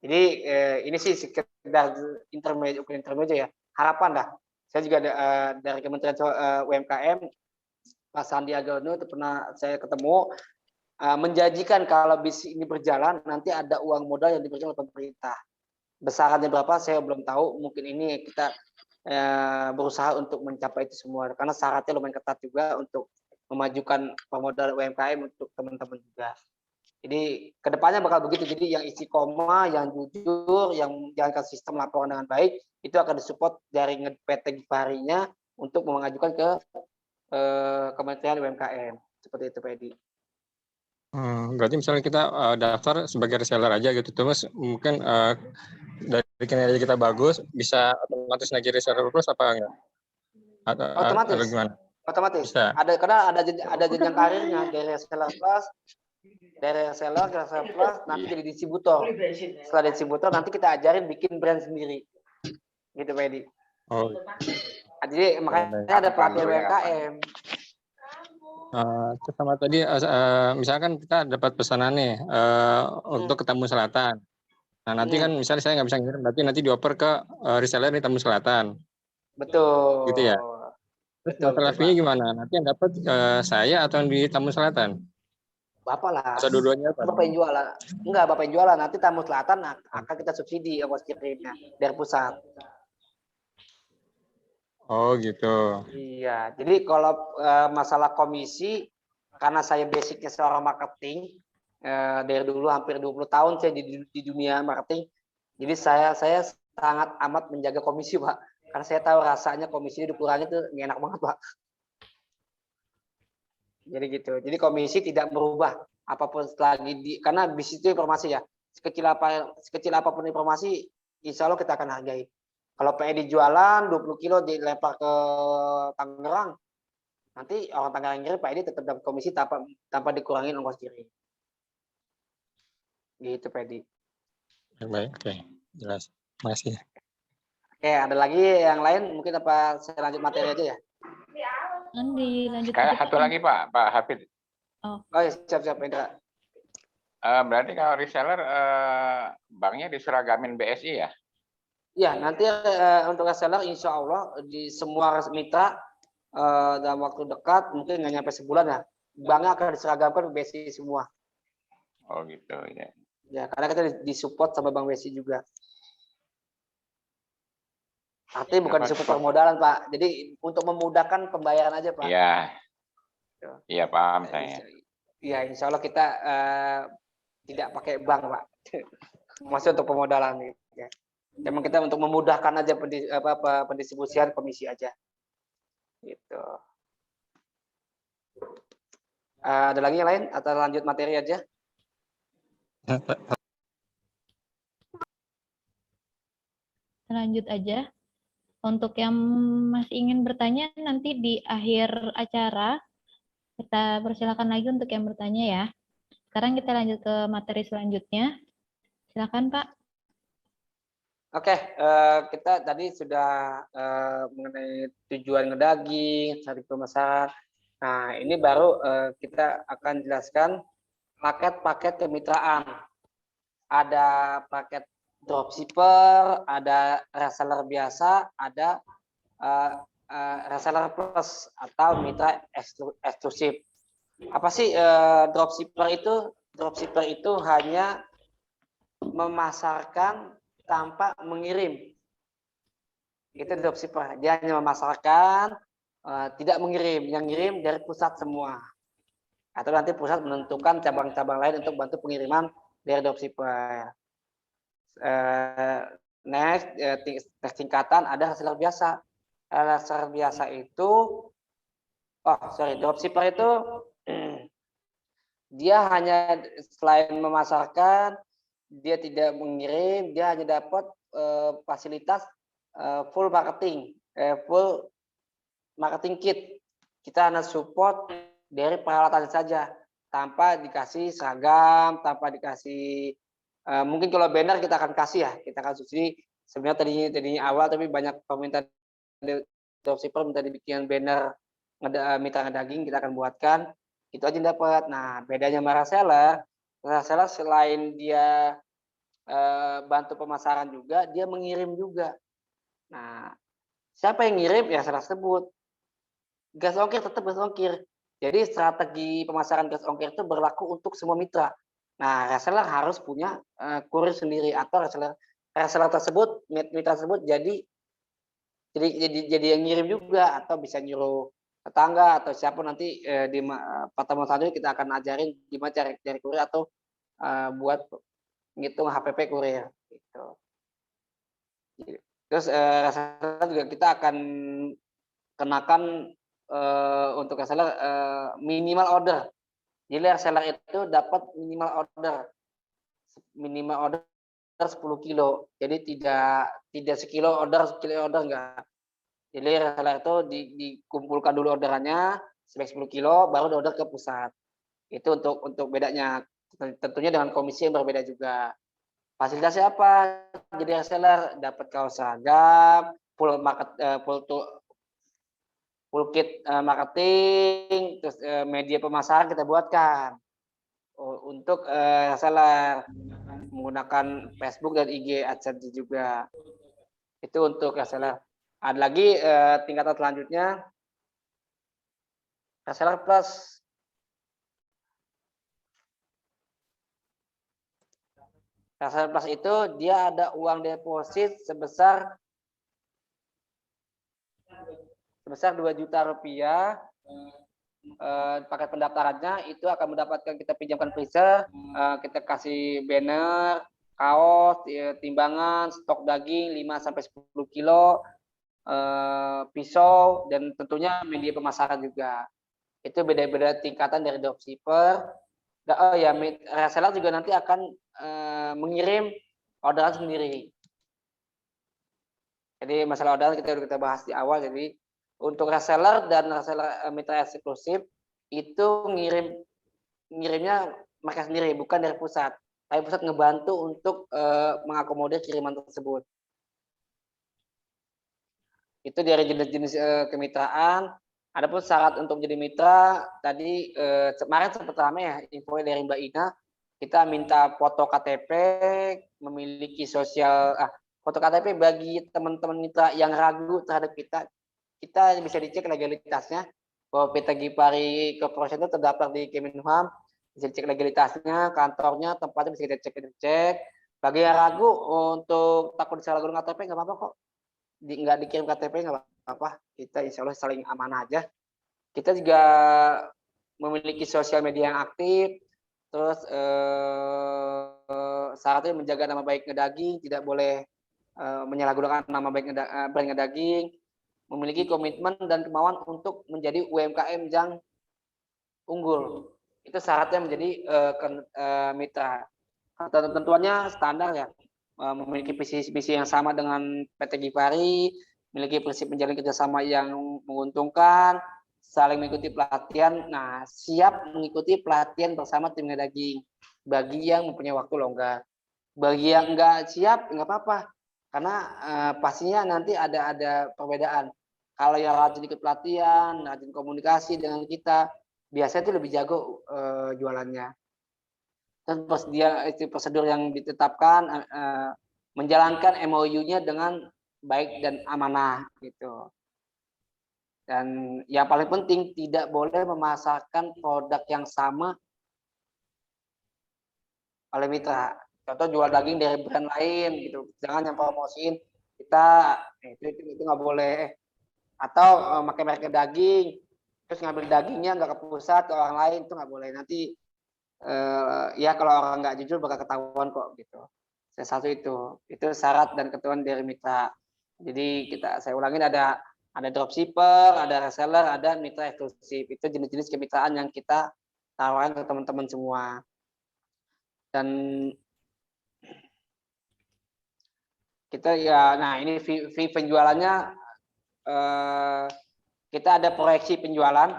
Jadi ini sih sekedar intermediate ya, harapan dah. Saya juga dari Kementerian UMKM, Pak Sandiaga Uno itu pernah saya ketemu, menjanjikan kalau bisnis ini berjalan nanti ada uang modal yang diberikan oleh pemerintah. Besarannya berapa saya belum tahu, mungkin ini kita berusaha untuk mencapai itu semua karena syaratnya lumayan ketat juga untuk memajukan pemodal UMKM untuk teman-teman juga. Jadi kedepannya bakal begitu. Jadi yang istiqomah, yang jujur, yang menjalankan sistem laporan dengan baik itu akan disupport dari PT Gifarinya untuk mengajukan ke Kementerian UMKM seperti itu Pak Edi. Berarti misalnya kita daftar sebagai reseller aja gitu, terus mungkin dari kinerja kita bagus bisa otomatis naik reseller plus apa enggak? Otomatis. Atau gimana? Otomatis. Bisa. Karena ada jenjang karirnya dari reseller plus, dari reseller ke reseller plus, nanti jadi distributor. Setelah distributor nanti kita ajarin bikin brand sendiri, gitu Pak Edi. Oh. Jadi makanya ada pelatihan UMKM. Terus sama tadi misalkan kita dapat pesanan nih untuk ke Tambun Selatan. Nah nanti kan misalnya saya nggak bisa ngirim, berarti nanti dioper ke reseller di Tambun Selatan. Betul. Gitu ya. Terus masalah fee-nya gimana? Nanti yang dapat saya atau yang di Tambun Selatan? Bapak lah. Masa dua-duanya apa? Bapak yang jualan. Enggak, Bapak yang jualan. Nanti Tamu Selatan akan kita subsidi ongkos kirimnya dari pusat. Oh gitu. Iya, jadi kalau masalah komisi, karena saya basicnya seorang marketing, dari dulu hampir 20 tahun saya di dunia marketing, jadi saya sangat amat menjaga komisi, Pak. Karena saya tahu rasanya komisi dikurangi itu nggak enak banget, Pak. Jadi gitu. Jadi komisi tidak merubah apapun lagi karena bisnis itu informasi ya. Sekecil apapun informasi, insya Allah kita akan hargai. Kalau PED jualan 20 kilo dilempar ke Tangerang, nanti orang Tangerang ngirim PED tetap dapat komisi tanpa dikurangi ongkos kirim. Gitu PED. Baik, oke. Jelas. Masih. Oke, ada lagi yang lain? Mungkin apa saya lanjut materi aja ya? Kan dilanjut Kayak aja, satu Pak. lagi Pak Hafid. Oh ya, siap-siap Indra. Berarti kalau reseller banknya diseragamin BSI ya? Ya, nanti untuk reseller insya Allah di semua mitra dalam waktu dekat, mungkin nggak nyampe sebulan ya, banknya akan diseragamkan BSI semua. Oh gitu ya. Ya, karena kita disupport sama Bank BSI juga. Artinya bukan disupport permodalan, Pak. Jadi untuk memudahkan pembayaran aja, Pak. Iya. Iya paham saya. Iya, insya Allah kita tidak pakai bank, Pak. Maksudnya untuk pemodalan. Ya. Memang kita untuk memudahkan aja pendistribusian komisi aja. Gitu. Ada lagi yang lain atau lanjut materi aja? Lanjut aja. Untuk yang masih ingin bertanya, nanti di akhir acara kita persilakan lagi untuk yang bertanya ya. Sekarang kita lanjut ke materi selanjutnya. Silakan Pak. Oke, kita tadi sudah mengenai tujuan ngedaging, cari pemasaran. Nah, ini baru kita akan jelaskan paket-paket kemitraan. Ada paket dropshipper, ada reseller biasa, ada reseller plus atau mitra eksklusif. Apa sih dropshipper itu? Dropshipper itu hanya memasarkan tanpa mengirim. Itu dropshipper. Dia hanya memasarkan, tidak mengirim. Yang ngirim dari pusat semua. Atau nanti pusat menentukan cabang-cabang lain untuk bantu pengiriman dari dropshipper. Next, tingkatan ada reseller biasa. Reseller biasa itu, dropshipper itu dia hanya selain memasarkan, dia tidak mengirim, dia hanya dapat fasilitas full marketing kit. Kita hanya support dari peralatan saja, tanpa dikasih seragam, tanpa dikasih mungkin kalau banner kita akan kasih ya, kita akan subsidi. Sebenarnya tadinya awal tapi banyak permintaan dropshipper minta dibikin banner mitra daging, kita akan buatkan. Itu aja dapat. Nah, bedanya sama reseller selain dia bantu pemasaran juga, dia mengirim juga. Nah, siapa yang ngirim ya reseller tersebut. Gas ongkir tetap gas ongkir. Jadi strategi pemasaran gas ongkir itu berlaku untuk semua mitra. Nah, reseller harus punya kurir sendiri atau reseller tersebut, mitra tersebut jadi yang ngirim juga atau bisa nyuruh tetangga atau siapa nanti di pertemuan selanjutnya kita akan ajarin gimana cari kurir atau buat ngitung HPP kurir gitu. Terus reseller juga kita akan kenakan untuk reseller minimal order. Jadi reseller itu dapat minimal order 10 kilo. Jadi tidak sekilo order enggak. Jadi reseller itu dikumpulkan dulu orderannya sebanyak 10 kilo baru order ke pusat. Itu untuk bedanya. Tentunya dengan komisi yang berbeda juga. Fasilitasnya apa? Jadi reseller dapat kaos seragam, full kit marketing, terus media pemasaran kita buatkan untuk reseller menggunakan Facebook dan IG AdSense juga. Itu untuk reseller. Ada lagi tingkatan selanjutnya reseller plus. Reseller Plus itu dia ada uang deposit sebesar 2 juta rupiah. Paket pendaftarannya itu akan mendapatkan, kita pinjamkan freezer, kita kasih banner, kaos, timbangan, stok daging 5-10 kilo, pisau, dan tentunya media pemasaran juga. Itu beda-beda tingkatan dari dropshipper. Oh ya, reseller juga nanti akan mengirim orderan sendiri. Jadi masalah orderan kita bahas di awal. Jadi untuk reseller dan reseller mitra eksklusif itu ngirimnya mereka sendiri, bukan dari pusat. Tapi pusat ngebantu untuk mengakomodir kiriman tersebut. Itu dari jenis-jenis kemitraan. Adapun syarat untuk menjadi mitra tadi kemarin sempat ramai ya info dari Mbak Ina, kita minta foto KTP, memiliki foto KTP bagi teman-teman mitra yang ragu terhadap kita bisa dicek legalitasnya bahwa PT Gipari Corporation itu terdaftar di Kemenham, bisa dicek legalitasnya, kantornya, tempatnya bisa kita cek. Bagi yang ragu untuk takut disalahgunakan KTP nggak apa-apa kok, nggak dikirim KTP nggak apa-apa, kita insya Allah saling amanah aja. Kita juga memiliki sosial media yang aktif, terus syaratnya menjaga nama baik Ngedaging, tidak boleh menyalahgunakan nama baik brand Ngedaging, memiliki komitmen dan kemauan untuk menjadi UMKM yang unggul. Itu syaratnya menjadi mitra. Ketentuannya standar ya, memiliki visi misi yang sama dengan PT Gipari, memiliki prinsip menjalin kerjasama yang menguntungkan, saling mengikuti pelatihan. Nah, siap mengikuti pelatihan bersama tim Ngedaging. Bagi yang mempunyai waktu longgar, bagi yang enggak siap nggak apa-apa, karena pastinya nanti ada perbedaan. Kalau yang rajin ikut pelatihan, rajin komunikasi dengan kita, biasanya itu lebih jago jualannya. Dan prosedur yang ditetapkan, menjalankan MOU-nya dengan baik dan amanah gitu. Dan yang paling penting tidak boleh memasarkan produk yang sama oleh mitra. Contoh jual daging dari brand lain gitu, jangan yang promosiin kita itu nggak boleh. Atau pakai merek daging terus ngambil dagingnya nggak ke pusat, ke orang lain, itu nggak boleh. Nanti ya kalau orang nggak jujur bakal ketahuan kok gitu. Satu itu syarat dan ketentuan dari mitra. Jadi saya ulangin, ada dropshipper, ada reseller, ada mitra eksklusif. Itu jenis-jenis kemitraan yang kita tawarkan ke teman-teman semua. Dan kita ya, nah ini fee penjualannya, kita ada proyeksi penjualan.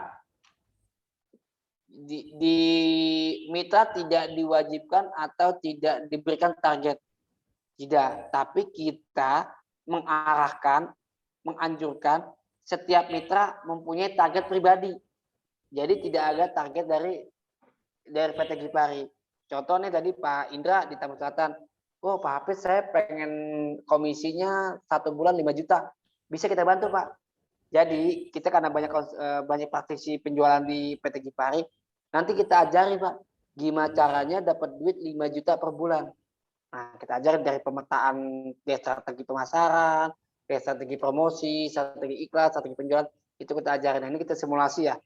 Di mitra tidak diwajibkan atau tidak diberikan target, tidak, tapi kita menganjurkan setiap mitra mempunyai target pribadi. Jadi tidak ada target dari PT Gipari. Contohnya tadi Pak Indra di Tambun Selatan, oh Pak Hafiz saya pengen komisinya 1 bulan 5 juta, bisa kita bantu Pak. Jadi kita karena banyak praktisi penjualan di PT Gipari, nanti kita ajari Pak, gimana caranya dapat duit 5 juta per bulan. Nah, kita ajarin dari pemetaan, dari strategi pemasaran, dari strategi promosi, strategi iklan, strategi penjualan, itu kita ajarin. Nah, ini kita simulasi ya.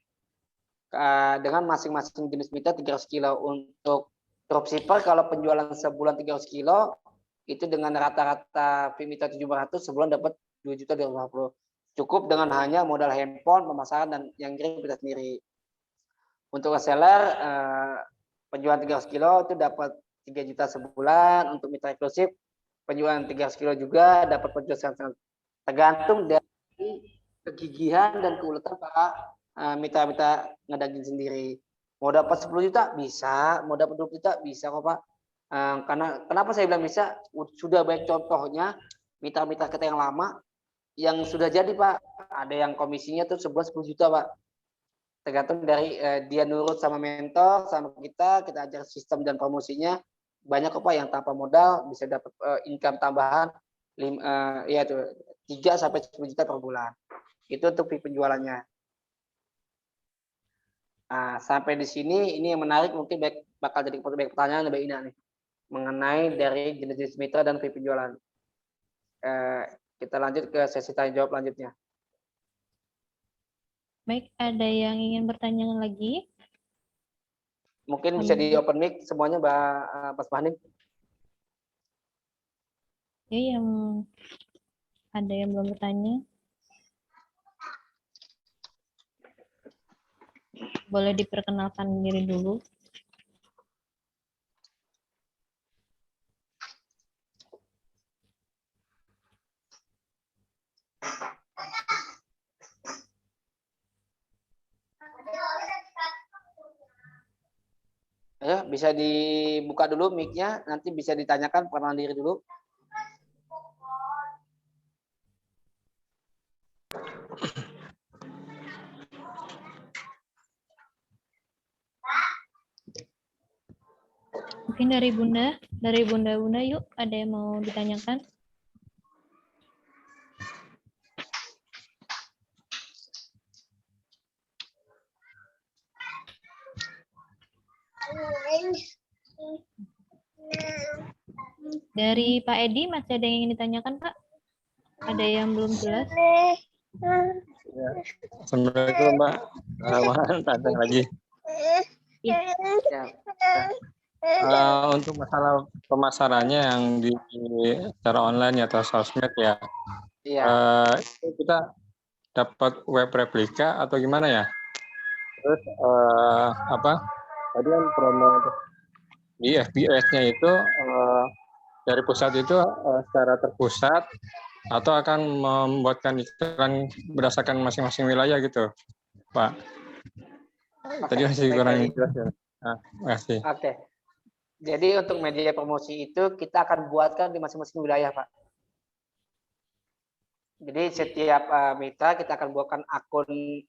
Dengan masing-masing jenis mitra 300 kilo. Untuk dropshipper kalau penjualan sebulan 300 kilo, itu dengan rata-rata fee mitra 700, sebulan dapat 2.250. Cukup dengan hanya modal handphone, pemasaran, dan yang kirim kita sendiri. Untuk reseller, penjualan 300 kilo itu dapat 3 juta sebulan. Untuk mitra eksklusif, penjualan 300 kilo juga dapat penjualan, tergantung dari kegigihan dan keuletan para mitra-mitra Ngedaging sendiri. Mau dapat 10 juta bisa, mau dapat 20 juta bisa kok Pak. Karena kenapa saya bilang bisa? Sudah baik contohnya mitra-mitra kita yang lama yang sudah jadi Pak. Ada yang komisinya tuh sebulan 10 juta Pak. Tergantung dari dia nurut sama mentor, sama kita ajar sistem dan promosinya. Banyak kok Pak yang tanpa modal bisa dapat income tambahan 3 sampai 10 juta per bulan. Itu untuk fee penjualannya. Nah, sampai di sini ini yang menarik, mungkin bakal jadi pertanyaan Mbak Ina nih. mengenai dari jenis-jenis mitra dan fee penjualan. Kita lanjut ke sesi tanya jawab lanjutnya. Baik, ada yang ingin bertanya lagi? Mungkin bisa di open mic semuanya, Mas Fahmi. Oke, yang ada yang belum bertanya? Boleh diperkenalkan diri dulu. Ya, bisa dibuka dulu mic-nya, nanti bisa ditanyakan perkenalan diri dulu. Mungkin dari Bunda yuk, ada yang mau ditanyakan? Dari Pak Edi, masih ada yang ingin ditanyakan, Pak? Ada yang belum jelas? Ya. Assalamualaikum, Mbak. Mohon tanya lagi. Ya. Untuk masalah pemasarannya yang di secara online atau sosmed ya, Iya. itu kita dapat web replika atau gimana ya? Terus tadi kan promo di FBS-nya itu dari pusat itu secara terpusat atau akan membuatkan iklan berdasarkan masing-masing wilayah gitu, Pak? Tadi masih kurang jelas ya. Nah, makasih. Oke. Jadi untuk media promosi itu kita akan buatkan di masing-masing wilayah, Pak. Jadi setiap mitra kita akan buatkan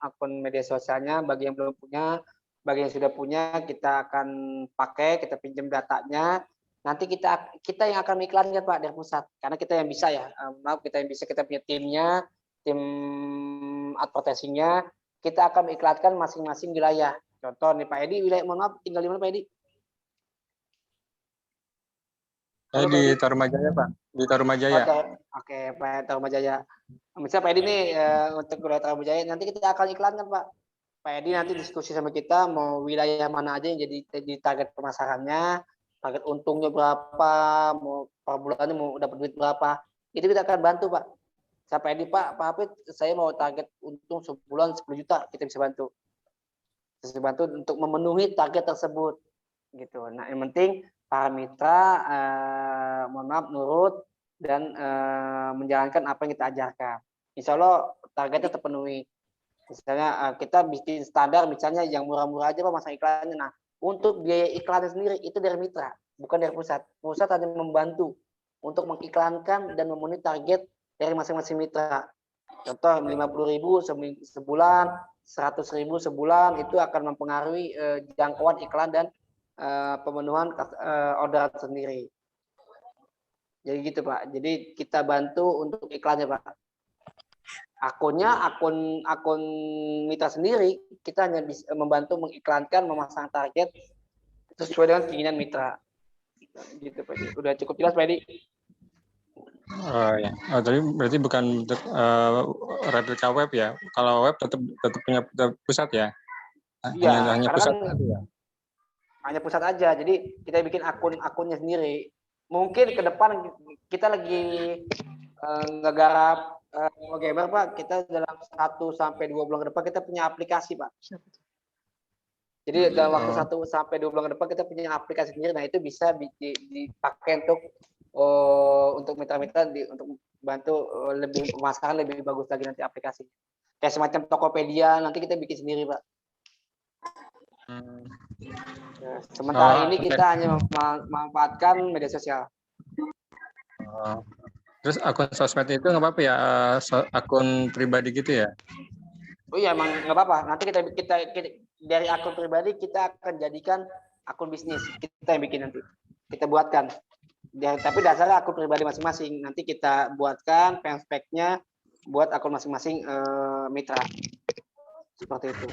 akun media sosialnya. Bagi yang belum punya, bagi yang sudah punya, kita akan pakai, kita pinjam datanya. Nanti kita yang akan iklankan, Pak, dari pusat. Karena kita yang bisa ya. Maaf, kita yang bisa, kita punya timnya, tim advertisingnya. Kita akan iklankan masing-masing wilayah. Contoh nih Pak Edi, wilayah, mohon maaf, tinggal di mana Pak Edi? Di Tarumajaya, Pak. Di Tarumajaya. Oke, Pak Tarumajaya. Misalnya Pak Edi nih untuk wilayah Tarumajaya, nanti kita akan iklankan, Pak. Pak Edi nanti diskusi sama kita mau wilayah mana aja yang jadi target pemasarannya, target untungnya berapa, mau per bulannya mau dapat duit berapa. Itu kita akan bantu, Pak. Saya Pak Edi, Pak Hafid, saya mau target untung sebulan 10 juta, kita bisa bantu. Bisa bantu untuk memenuhi target tersebut. Gitu. Nah, yang penting para mitra mohon maaf nurut dan menjalankan apa yang kita ajarkan. Insya Allah targetnya terpenuhi. Misalnya kita bikin standar misalnya yang murah-murah aja Pak masang iklannya. Nah, untuk biaya iklannya sendiri itu dari mitra, bukan dari pusat. Pusat hanya membantu untuk mengiklankan dan memenuhi target dari masing-masing mitra. Contoh 50.000 sebulan, 100.000 sebulan itu akan mempengaruhi jangkauan iklan dan pemenuhan orderan sendiri. Jadi gitu Pak. Jadi kita bantu untuk iklannya Pak. Akun mitra sendiri kita hanya bisa membantu mengiklankan, memasang target sesuai dengan keinginan mitra. Gitu Pak. Udah cukup jelas Pak Edi? Oh ya. Oh, tadi berarti bukan untuk replika web ya. Kalau web tetap punya pusat ya. Iya, hanya pusat kan, ya. Hanya pusat aja. Jadi kita bikin akunnya sendiri. Mungkin ke depan kita lagi ngegarap gamer Pak. Kita dalam 1 sampai 2 bulan ke depan kita punya aplikasi Pak. Jadi dalam waktu 1 sampai 2 bulan ke depan kita punya aplikasi sendiri. Nah itu bisa dipakai untuk mitra-mitra untuk bantu lebih pemasaran lebih bagus lagi nanti aplikasi. Kayak semacam Tokopedia nanti kita bikin sendiri Pak. Sementara ini kita hanya memanfaatkan media sosial. Terus akun sosmed itu nggak apa-apa ya, akun pribadi gitu ya? Oh iya emang nggak apa-apa. Nanti kita dari akun pribadi kita akan jadikan akun bisnis. Kita yang bikin nanti. Kita buatkan. Tapi dasarnya akun pribadi masing-masing. Nanti kita buatkan fanspage-nya buat akun masing-masing mitra. Seperti itu.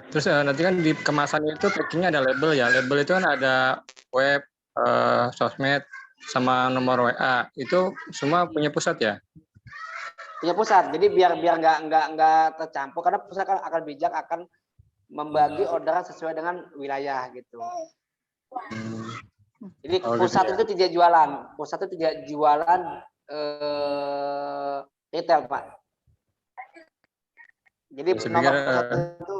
Terus nanti kan di kemasan itu packingnya ada label ya. Label itu kan ada web, sosmed, sama nomor WA. Itu semua punya pusat ya? Punya pusat. Jadi biar nggak tercampur karena pusat akan bijak akan membagi orderan sesuai dengan wilayah gitu. Jadi pusat gitu ya. itu tidak jualan. Pusat itu tidak jualan retail, Pak. Jadi nomor pusat itu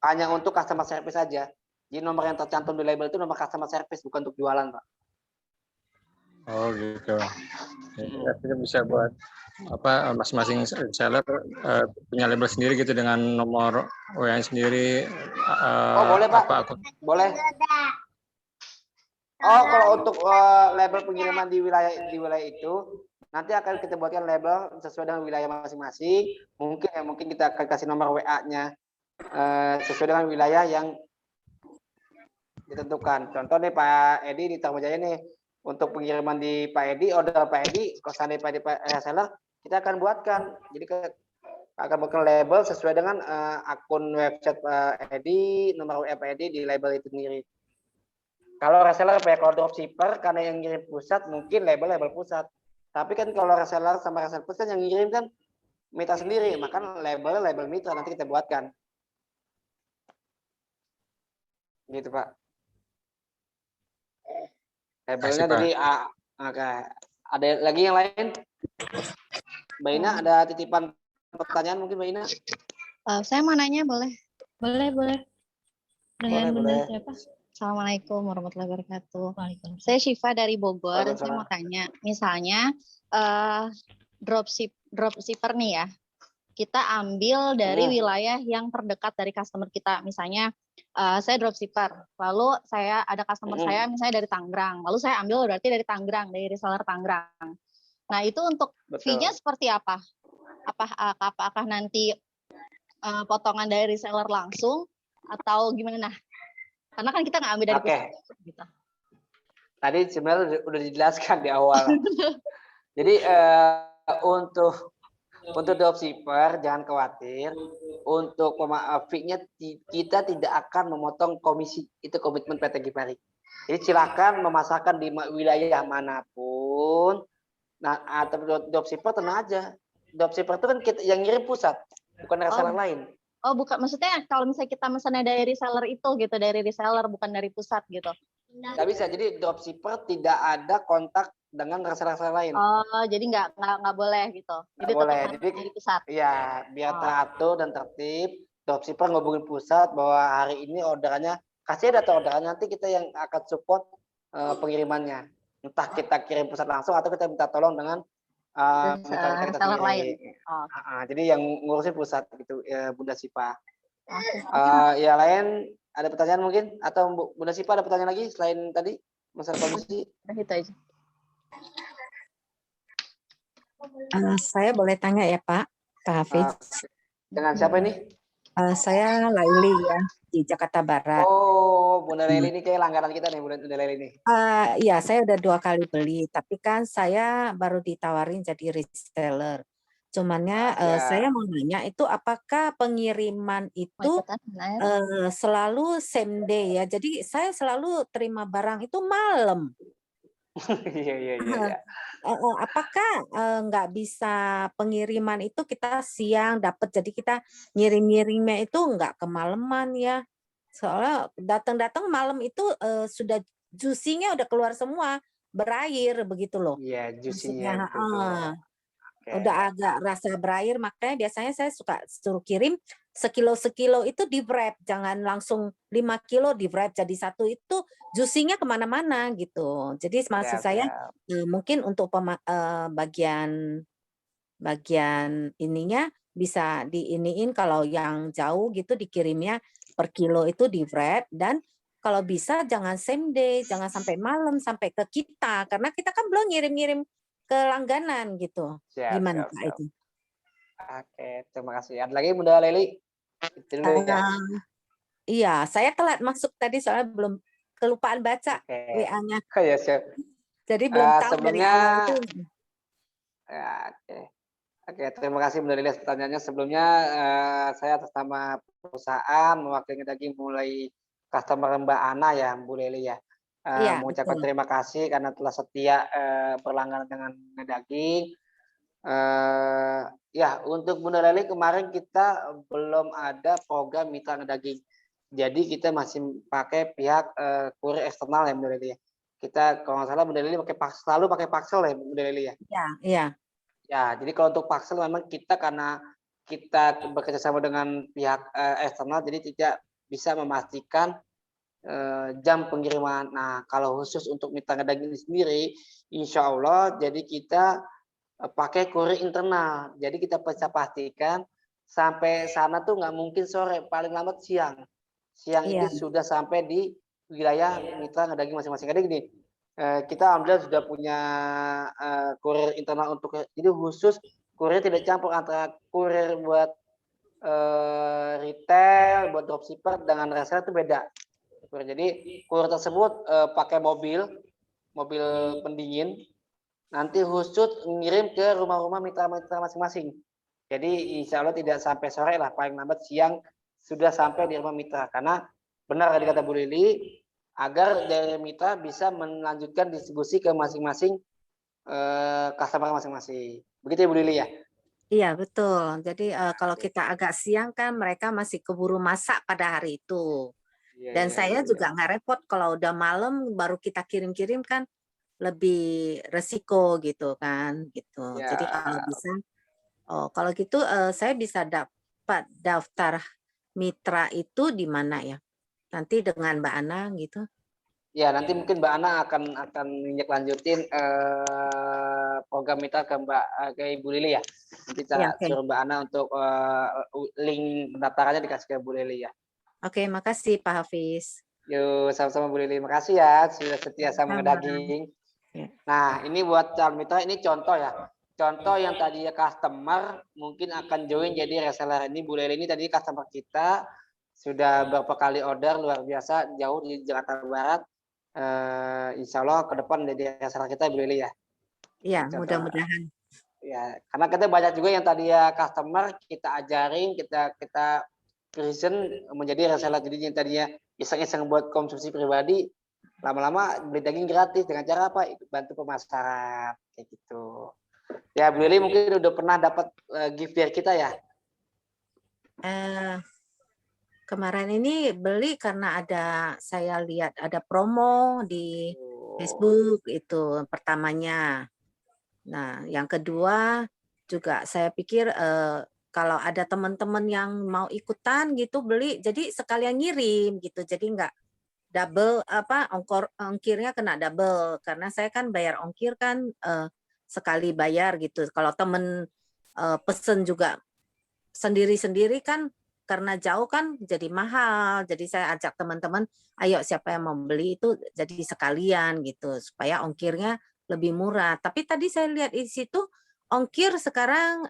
hanya untuk customer service saja. Jadi nomor yang tercantum di label itu nomor customer service, bukan untuk jualan, Pak. Oh gitu. Ya, itu bisa buat masing-masing seller punya label sendiri gitu dengan nomor WA sendiri. Boleh, Pak. Boleh. Kalau untuk label pengiriman di wilayah itu nanti akan kita buatkan label sesuai dengan wilayah masing-masing. Mungkin kita akan kasih nomor WA-nya sesuai dengan wilayah yang ditentukan. Contoh nih Pak Edi di Tarumajaya nih, untuk pengiriman di Pak Edi, order Pak Edi, kalau seandainya Pak Edi reseller, kita akan buatkan. Jadi akan buatkan label sesuai dengan akun website Pak Edi, nomor WA Pak Edi di label itu sendiri. Kalau reseller kalau dropshipper karena yang ngirim pusat mungkin label pusat. Tapi kan kalau reseller sama reseller pusat yang ngirim kan mitra sendiri, maka label mitra nanti kita buatkan. Gitu Pak. Labelnya jadi ada lagi yang lain? Mbak Ina ada titipan pertanyaan mungkin Mbak Ina? Saya mau nanya boleh? Boleh. Dengan Bunda siapa? Assalamualaikum warahmatullahi wabarakatuh. Saya Syifa dari Bogor. Saya mau tanya, misalnya dropshipper nih ya, kita ambil dari wilayah yang terdekat dari customer kita. Misalnya saya dropshipper, lalu saya ada customer saya misalnya dari Tangerang, lalu saya ambil berarti dari Tangerang, dari reseller Tangerang. Nah itu untuk fee-nya seperti apa? Apakah nanti potongan dari reseller langsung atau gimana? Karena kan kita nggak ambil dari pusat. Gitu. Tadi sebenarnya udah dijelaskan di awal. Jadi untuk dropshipper jangan khawatir. Untuk fee-nya kita tidak akan memotong komisi. Itu komitmen PT Gipari. Jadi silakan memasarkan di wilayah manapun. Nah, atau dropshipper tenang aja. Dropshipper itu kan yang ngirim pusat, bukan reseller lain. Oh, bukan, maksudnya kalau misalnya kita mesennya dari reseller itu gitu, dari reseller bukan dari pusat gitu. Nggak bisa, jadi dropshipper tidak ada kontak dengan reseller lain. Oh, jadi nggak boleh gitu. Jadi nggak boleh, jadi dari pusat. Iya, biar teratur dan tertib. Dropshipper ngobongin pusat bahwa hari ini orderannya, kasih data orderannya, nanti kita yang akan support pengirimannya. Entah kita kirim pusat langsung atau kita minta tolong dengan reseller lain. Jadi yang ngurusin pusat gitu, Bunda Sipa. Ya lain ada pertanyaan mungkin atau Bunda Sipa ada pertanyaan lagi selain tadi masalah komisi? Itu aja. Saya boleh tanya ya Pak Hafiz. Dengan siapa ini? Saya Laili ya di Jakarta Barat. Oh, Bunda Laili ini kayak langganan kita nih, Bunda Laili ini. Iya, saya udah 2 kali beli, tapi kan saya baru ditawarin jadi reseller. Cumannya saya mau nanya itu apakah pengiriman itu selalu same day ya? Jadi saya selalu terima barang itu malam. Iya. Apakah nggak bisa pengiriman itu kita siang dapat, jadi kita ngirimnya itu nggak kemalaman ya? Soalnya datang malam itu sudah juicy-nya udah keluar semua, berair begitu loh. Iya, juicy-nya. Udah agak rasa berair, makanya biasanya saya suka suruh kirim sekilo itu di wrap, jangan langsung 5 kilo di wrap jadi satu, itu juicy-nya kemana-mana gitu. Jadi maksud saya mungkin untuk bagian ininya bisa diiniin kalau yang jauh gitu dikirimnya per kilo itu di wrap, dan kalau bisa jangan same day, jangan sampai malam sampai ke kita karena kita kan belum ngirim ke langganan gitu. Gimana Pak itu? Oke, terima kasih. Ada lagi Bunda Leli? Iya, saya telat masuk tadi soalnya belum kelupaan baca WA-nya. Ya, siap. Jadi belum tahu dari awal itu. Ya, Oke, terima kasih Bunda Lili atas pertanyaannya. Sebelumnya saya atas nama perusahaan mewakili Ngedaging mulai customer Mbak Ana ya, Bu Lili ya. Iya, Mengucapkan betul. terima kasih karena telah setia berlangganan dengan Ngedaging. Ya, untuk Bunda Lili kemarin kita belum ada program mitra Ngedaging. Jadi kita masih pakai pihak kurir eksternal ya Bunda Lili ya. Kita kalau nggak salah Bunda Lili selalu pakai Paxel ya Bunda Lili ya. Iya, iya. Ya, jadi kalau untuk Paxel memang kita karena kita bekerja sama dengan pihak eksternal, jadi tidak bisa memastikan jam pengiriman. Nah, kalau khusus untuk mitra Ngedaging ini sendiri, insya Allah, jadi kita pakai kurir internal. Jadi kita bisa pastikan sampai sana tuh nggak mungkin sore, paling lambat siang. Siang Iya. itu sudah sampai di wilayah mitra Ngedaging masing-masing. Jadi gini, kita alhamdulillah sudah punya kurir internal untuk jadi khusus kurir tidak campur antara kurir buat retail, buat dropshipper dengan reseller itu beda. Jadi kurir tersebut pakai mobil pendingin, nanti khusus ngirim ke rumah-rumah mitra-mitra masing-masing. Jadi insya Allah tidak sampai sore lah, paling lambat siang sudah sampai di rumah mitra. Karena benar tadi kata Bu Lili, agar dari mitra bisa melanjutkan distribusi ke masing-masing customer masing-masing. Begitu ya Bu Lili ya? Iya, betul. Jadi kalau kita agak siang kan mereka masih keburu masak pada hari itu. Dan saya juga nggak repot kalau udah malam baru kita kirim-kirim kan lebih resiko gitu kan gitu. Jadi kalau bisa kalau gitu saya bisa dapat daftar mitra itu di mana ya? Nanti dengan Mbak Ana gitu. Ya, nanti mungkin Mbak Ana akan lanjutin program mitra ke Ibu Lili ya. Nanti Ya, suruh Mbak Ana untuk link pendaftarannya dikasih ke Bu Lili ya. Oke, makasih Pak Hafiz. Yuk, sama-sama Bu Lili. Makasih ya sudah setia sama Ngedaging. Ya. Nah, ini buat calon mitra ini contoh ya. Contoh yang tadinya customer mungkin akan join jadi reseller. Ini Bu Lili ini tadi customer kita sudah berapa kali order luar biasa jauh di Jakarta Barat. Insya Allah ke depan jadi reseller kita Bu Lili ya. Iya, mudah-mudahan. Ya, karena kita banyak juga yang tadi ya customer kita ajarin, kita present menjadi reseller. Jadi yang tadinya iseng-iseng buat konsumsi pribadi, lama-lama beli daging gratis dengan cara apa? Bantu pemasaran kayak gitu. Ya, Bu Lili mungkin udah pernah dapat gift dari kita ya? Kemarin ini beli karena saya lihat ada promo di Facebook itu pertamanya. Nah, yang kedua juga saya pikir kalau ada teman-teman yang mau ikutan gitu beli, jadi sekalian ngirim gitu, jadi nggak double ongkirnya kena double karena saya kan bayar ongkir kan sekali bayar gitu. Kalau temen pesen juga sendiri-sendiri kan karena jauh kan jadi mahal. Jadi saya ajak teman-teman, ayo siapa yang mau beli itu jadi sekalian gitu supaya ongkirnya lebih murah. Tapi tadi saya lihat di situ ongkir sekarang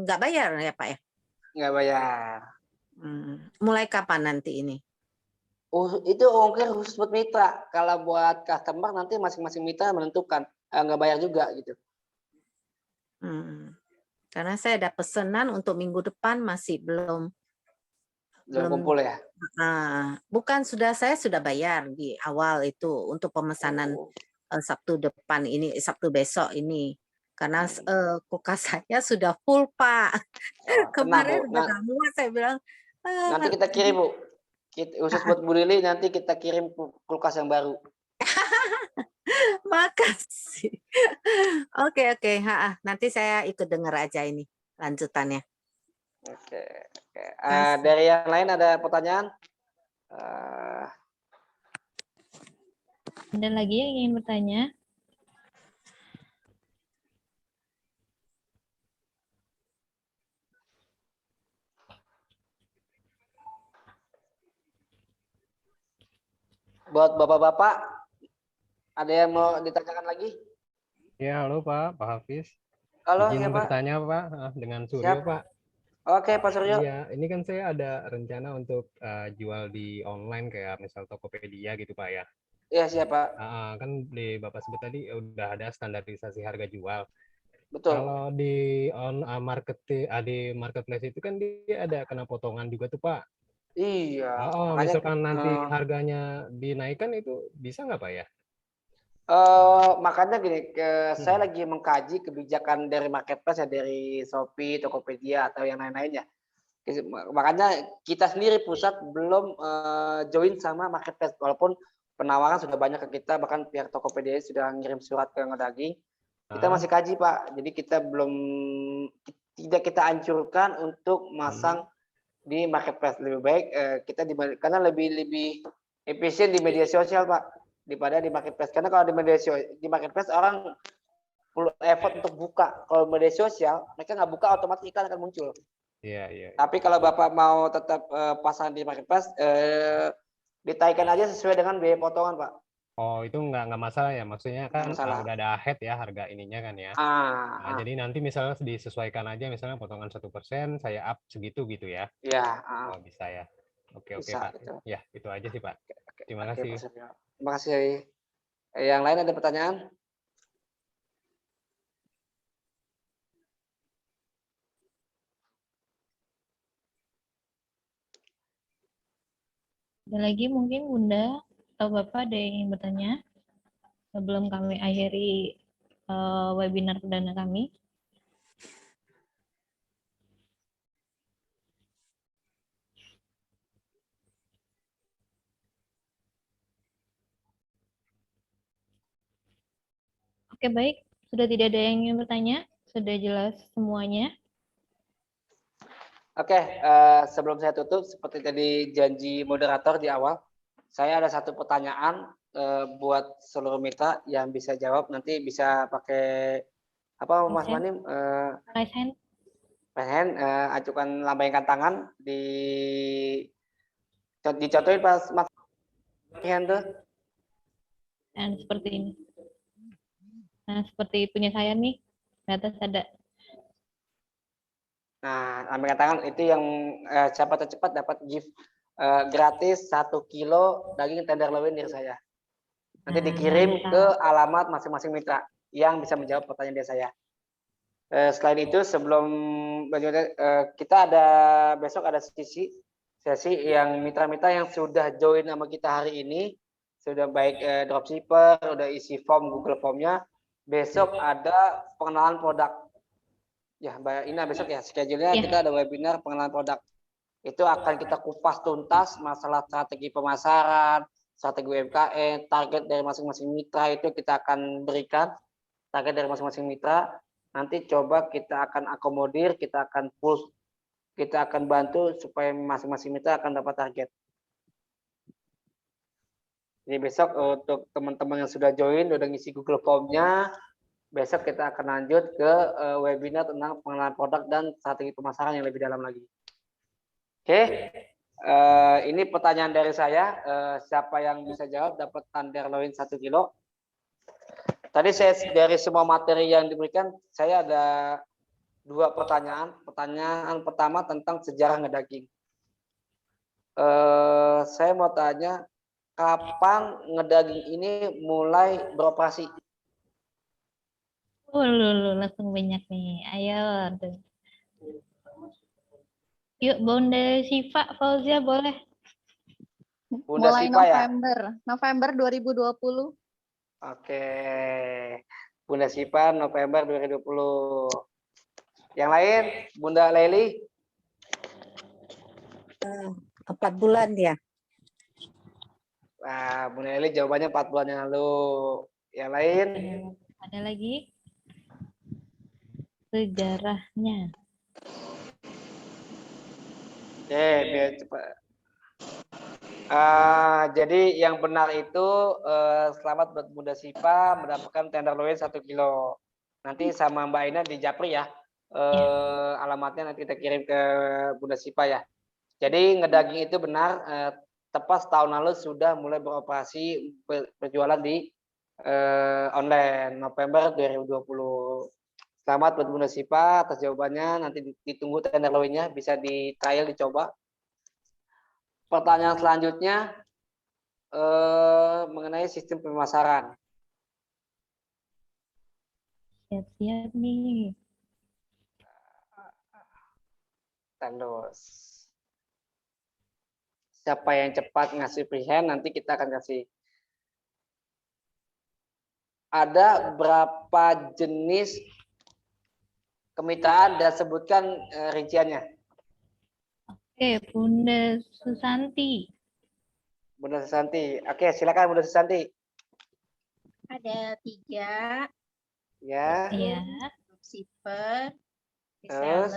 nggak bayar ya Pak ya? Nggak bayar. Mulai kapan nanti ini? Itu ongkir khusus buat mitra. Kalau buat customer nanti masing-masing mitra menentukan nggak bayar juga gitu. Karena saya ada pesanan untuk minggu depan masih belum kumpul ya? Bukan, saya sudah bayar di awal itu untuk pemesanan Sabtu depan ini, Sabtu besok ini. Karena kulkas saya sudah full Pak. Kemarin udah nggak muat saya bilang. Nanti kita kirim Bu. Khusus buat Bu Lili nanti kita kirim kulkas yang baru. Makasih. Oke. Nanti saya ikut dengar aja ini lanjutannya. Oke. Dari yang lain ada pertanyaan? Ada lagi yang ingin bertanya? Buat bapak-bapak, ada yang mau ditanyakan lagi? Ya, halo Pak Hafiz. Halo, izin ya, Pak. bertanya Pak, dengan Suryo. Siap. Pak. Oke, Pak Suryo. Iya, ini kan saya ada rencana untuk jual di online kayak misal Tokopedia gitu Pak ya. Iya, siap Pak. Kan di Bapak sebut tadi udah ada standarisasi harga jual. Betul. Kalau di marketplace itu kan dia ada kena potongan juga tuh Pak. Iya, Oh, makanya misalkan nanti harganya dinaikkan itu bisa nggak Pak ya? makanya gini, saya lagi mengkaji kebijakan dari marketplace ya, dari Shopee, Tokopedia atau yang lain-lainnya. Makanya kita sendiri pusat belum join sama marketplace, walaupun penawaran sudah banyak ke kita, bahkan pihak Tokopedia sudah ngirim surat ke Ngedaging. Kita masih kaji Pak, jadi kita belum tidak kita anjurkan untuk masang di marketplace. Lebih baik kita karena lebih efisien di media sosial Pak daripada di marketplace. Karena kalau di marketplace orang perlu effort untuk buka. Kalau media sosial mereka nggak buka, otomatis iklan akan muncul. Iya. Tapi kalau Bapak mau tetap pasang di marketplace, ditaikan aja sesuai dengan biaya potongan Pak. Oh, itu nggak masalah ya? Maksudnya kan masalah. udah ada head ya harga ininya kan ya. Jadi nanti misalnya disesuaikan aja, misalnya potongan 1%, saya up segitu gitu ya? Iya. Oh, bisa ya. Oke Bisa, Pak. gitu. Ya, itu aja sih Pak. Terima Oke, kasih. Pak Suryo. Terima kasih. Yang lain ada pertanyaan? Ada lagi mungkin Bunda atau Bapak ada yang ingin bertanya sebelum kami akhiri webinar perdana kami? Oke, baik. Sudah tidak ada yang ingin bertanya? Sudah jelas semuanya? Oke, sebelum saya tutup, seperti tadi janji moderator di awal, saya ada satu pertanyaan buat seluruh mitra yang bisa jawab. Nanti bisa pakai apa Mas Manim? Raise hand. Raise hand, ajukan lambaikan tangan, dicontohin pas Mas hand tuh. Dan seperti ini. Nah, seperti punya saya nih. Di atas ada. Nah, lambaikan tangan itu yang siapa tercepat dapat gift gratis 1 kilo daging tenderloin dari saya. Nanti dikirim ke alamat masing-masing mitra yang bisa menjawab pertanyaan dari saya. Selain itu, sebelum kita ada besok ada sesi yang mitra-mitra yang sudah join sama kita hari ini, sudah baik dropshipper, udah isi form Google Form-nya, besok ada pengenalan produk. Ya, ini besok ya, schedule-nya kita ada webinar pengenalan produk. Itu akan kita kupas tuntas masalah strategi pemasaran, strategi UMKM, target dari masing-masing mitra itu kita akan berikan, target dari masing-masing mitra. Nanti coba kita akan akomodir, kita akan push, kita akan bantu supaya masing-masing mitra akan dapat target. Jadi besok untuk teman-teman yang sudah join, udah ngisi Google Form-nya, besok kita akan lanjut ke webinar tentang pengenalan produk dan strategi pemasaran yang lebih dalam lagi. Oke, ini pertanyaan dari saya. Siapa yang bisa jawab dapat tenderloin 1 kilo. Tadi saya dari semua materi yang diberikan, saya ada 2 pertanyaan. Pertanyaan pertama tentang sejarah ngedaging. Saya mau tanya, kapan ngedaging ini mulai beroperasi? Langsung banyak nih. Ayo. Yuk, Bunda Siva, Fauzia boleh. Bunda Mulai Siva ya? November 2020. Oke. Bunda Siva November 2020. Yang lain, Bunda Leli? 4 bulan dia. Nah, Bunda Leli jawabannya 4 bulan yang lalu. Yang lain? Ada lagi? Sejarahnya. Oke, biar cepat. Jadi yang benar itu selamat buat Bunda Siva mendapatkan tenderloin 1 kilo. Nanti sama Mbak Ina di Japri ya. Alamatnya nanti kita kirim ke Bunda Siva ya. Jadi ngedaging itu benar tepat setahun lalu sudah mulai beroperasi berjualan di online November 2020. Selamat buat Bunda Siva atas jawabannya. Nanti ditunggu tenderloinnya, bisa di trial dicoba. Pertanyaan selanjutnya mengenai sistem pemasaran. Siap-siap nih. Terus siapa yang cepat ngasih freehand nanti kita akan kasih. Ada berapa jenis kemitraan dan sebutkan rinciannya. Oke, Bunda Susanti. Bunda Susanti. Oke, silakan Bunda Susanti. Ada 3. Ya. Iya. Dropshipper, Terus?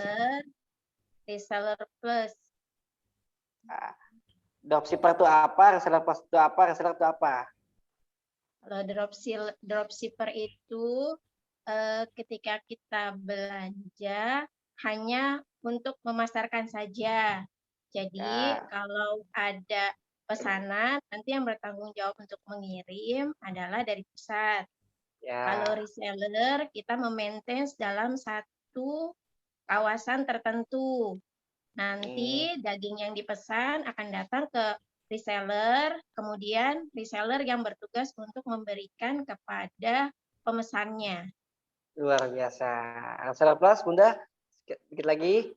reseller plus. Dropshipper itu apa? Reseller plus itu apa? Reseller itu apa? Kalau dropshipper itu ketika kita belanja hanya untuk memasarkan saja. Jadi kalau ada pesanan, nanti yang bertanggung jawab untuk mengirim adalah dari pusat. Kalau reseller, kita memaintain dalam satu kawasan tertentu. Nanti daging yang dipesan akan datang ke reseller, kemudian reseller yang bertugas untuk memberikan kepada pemesannya. Luar biasa. Reseller plus, Bunda, sedikit lagi.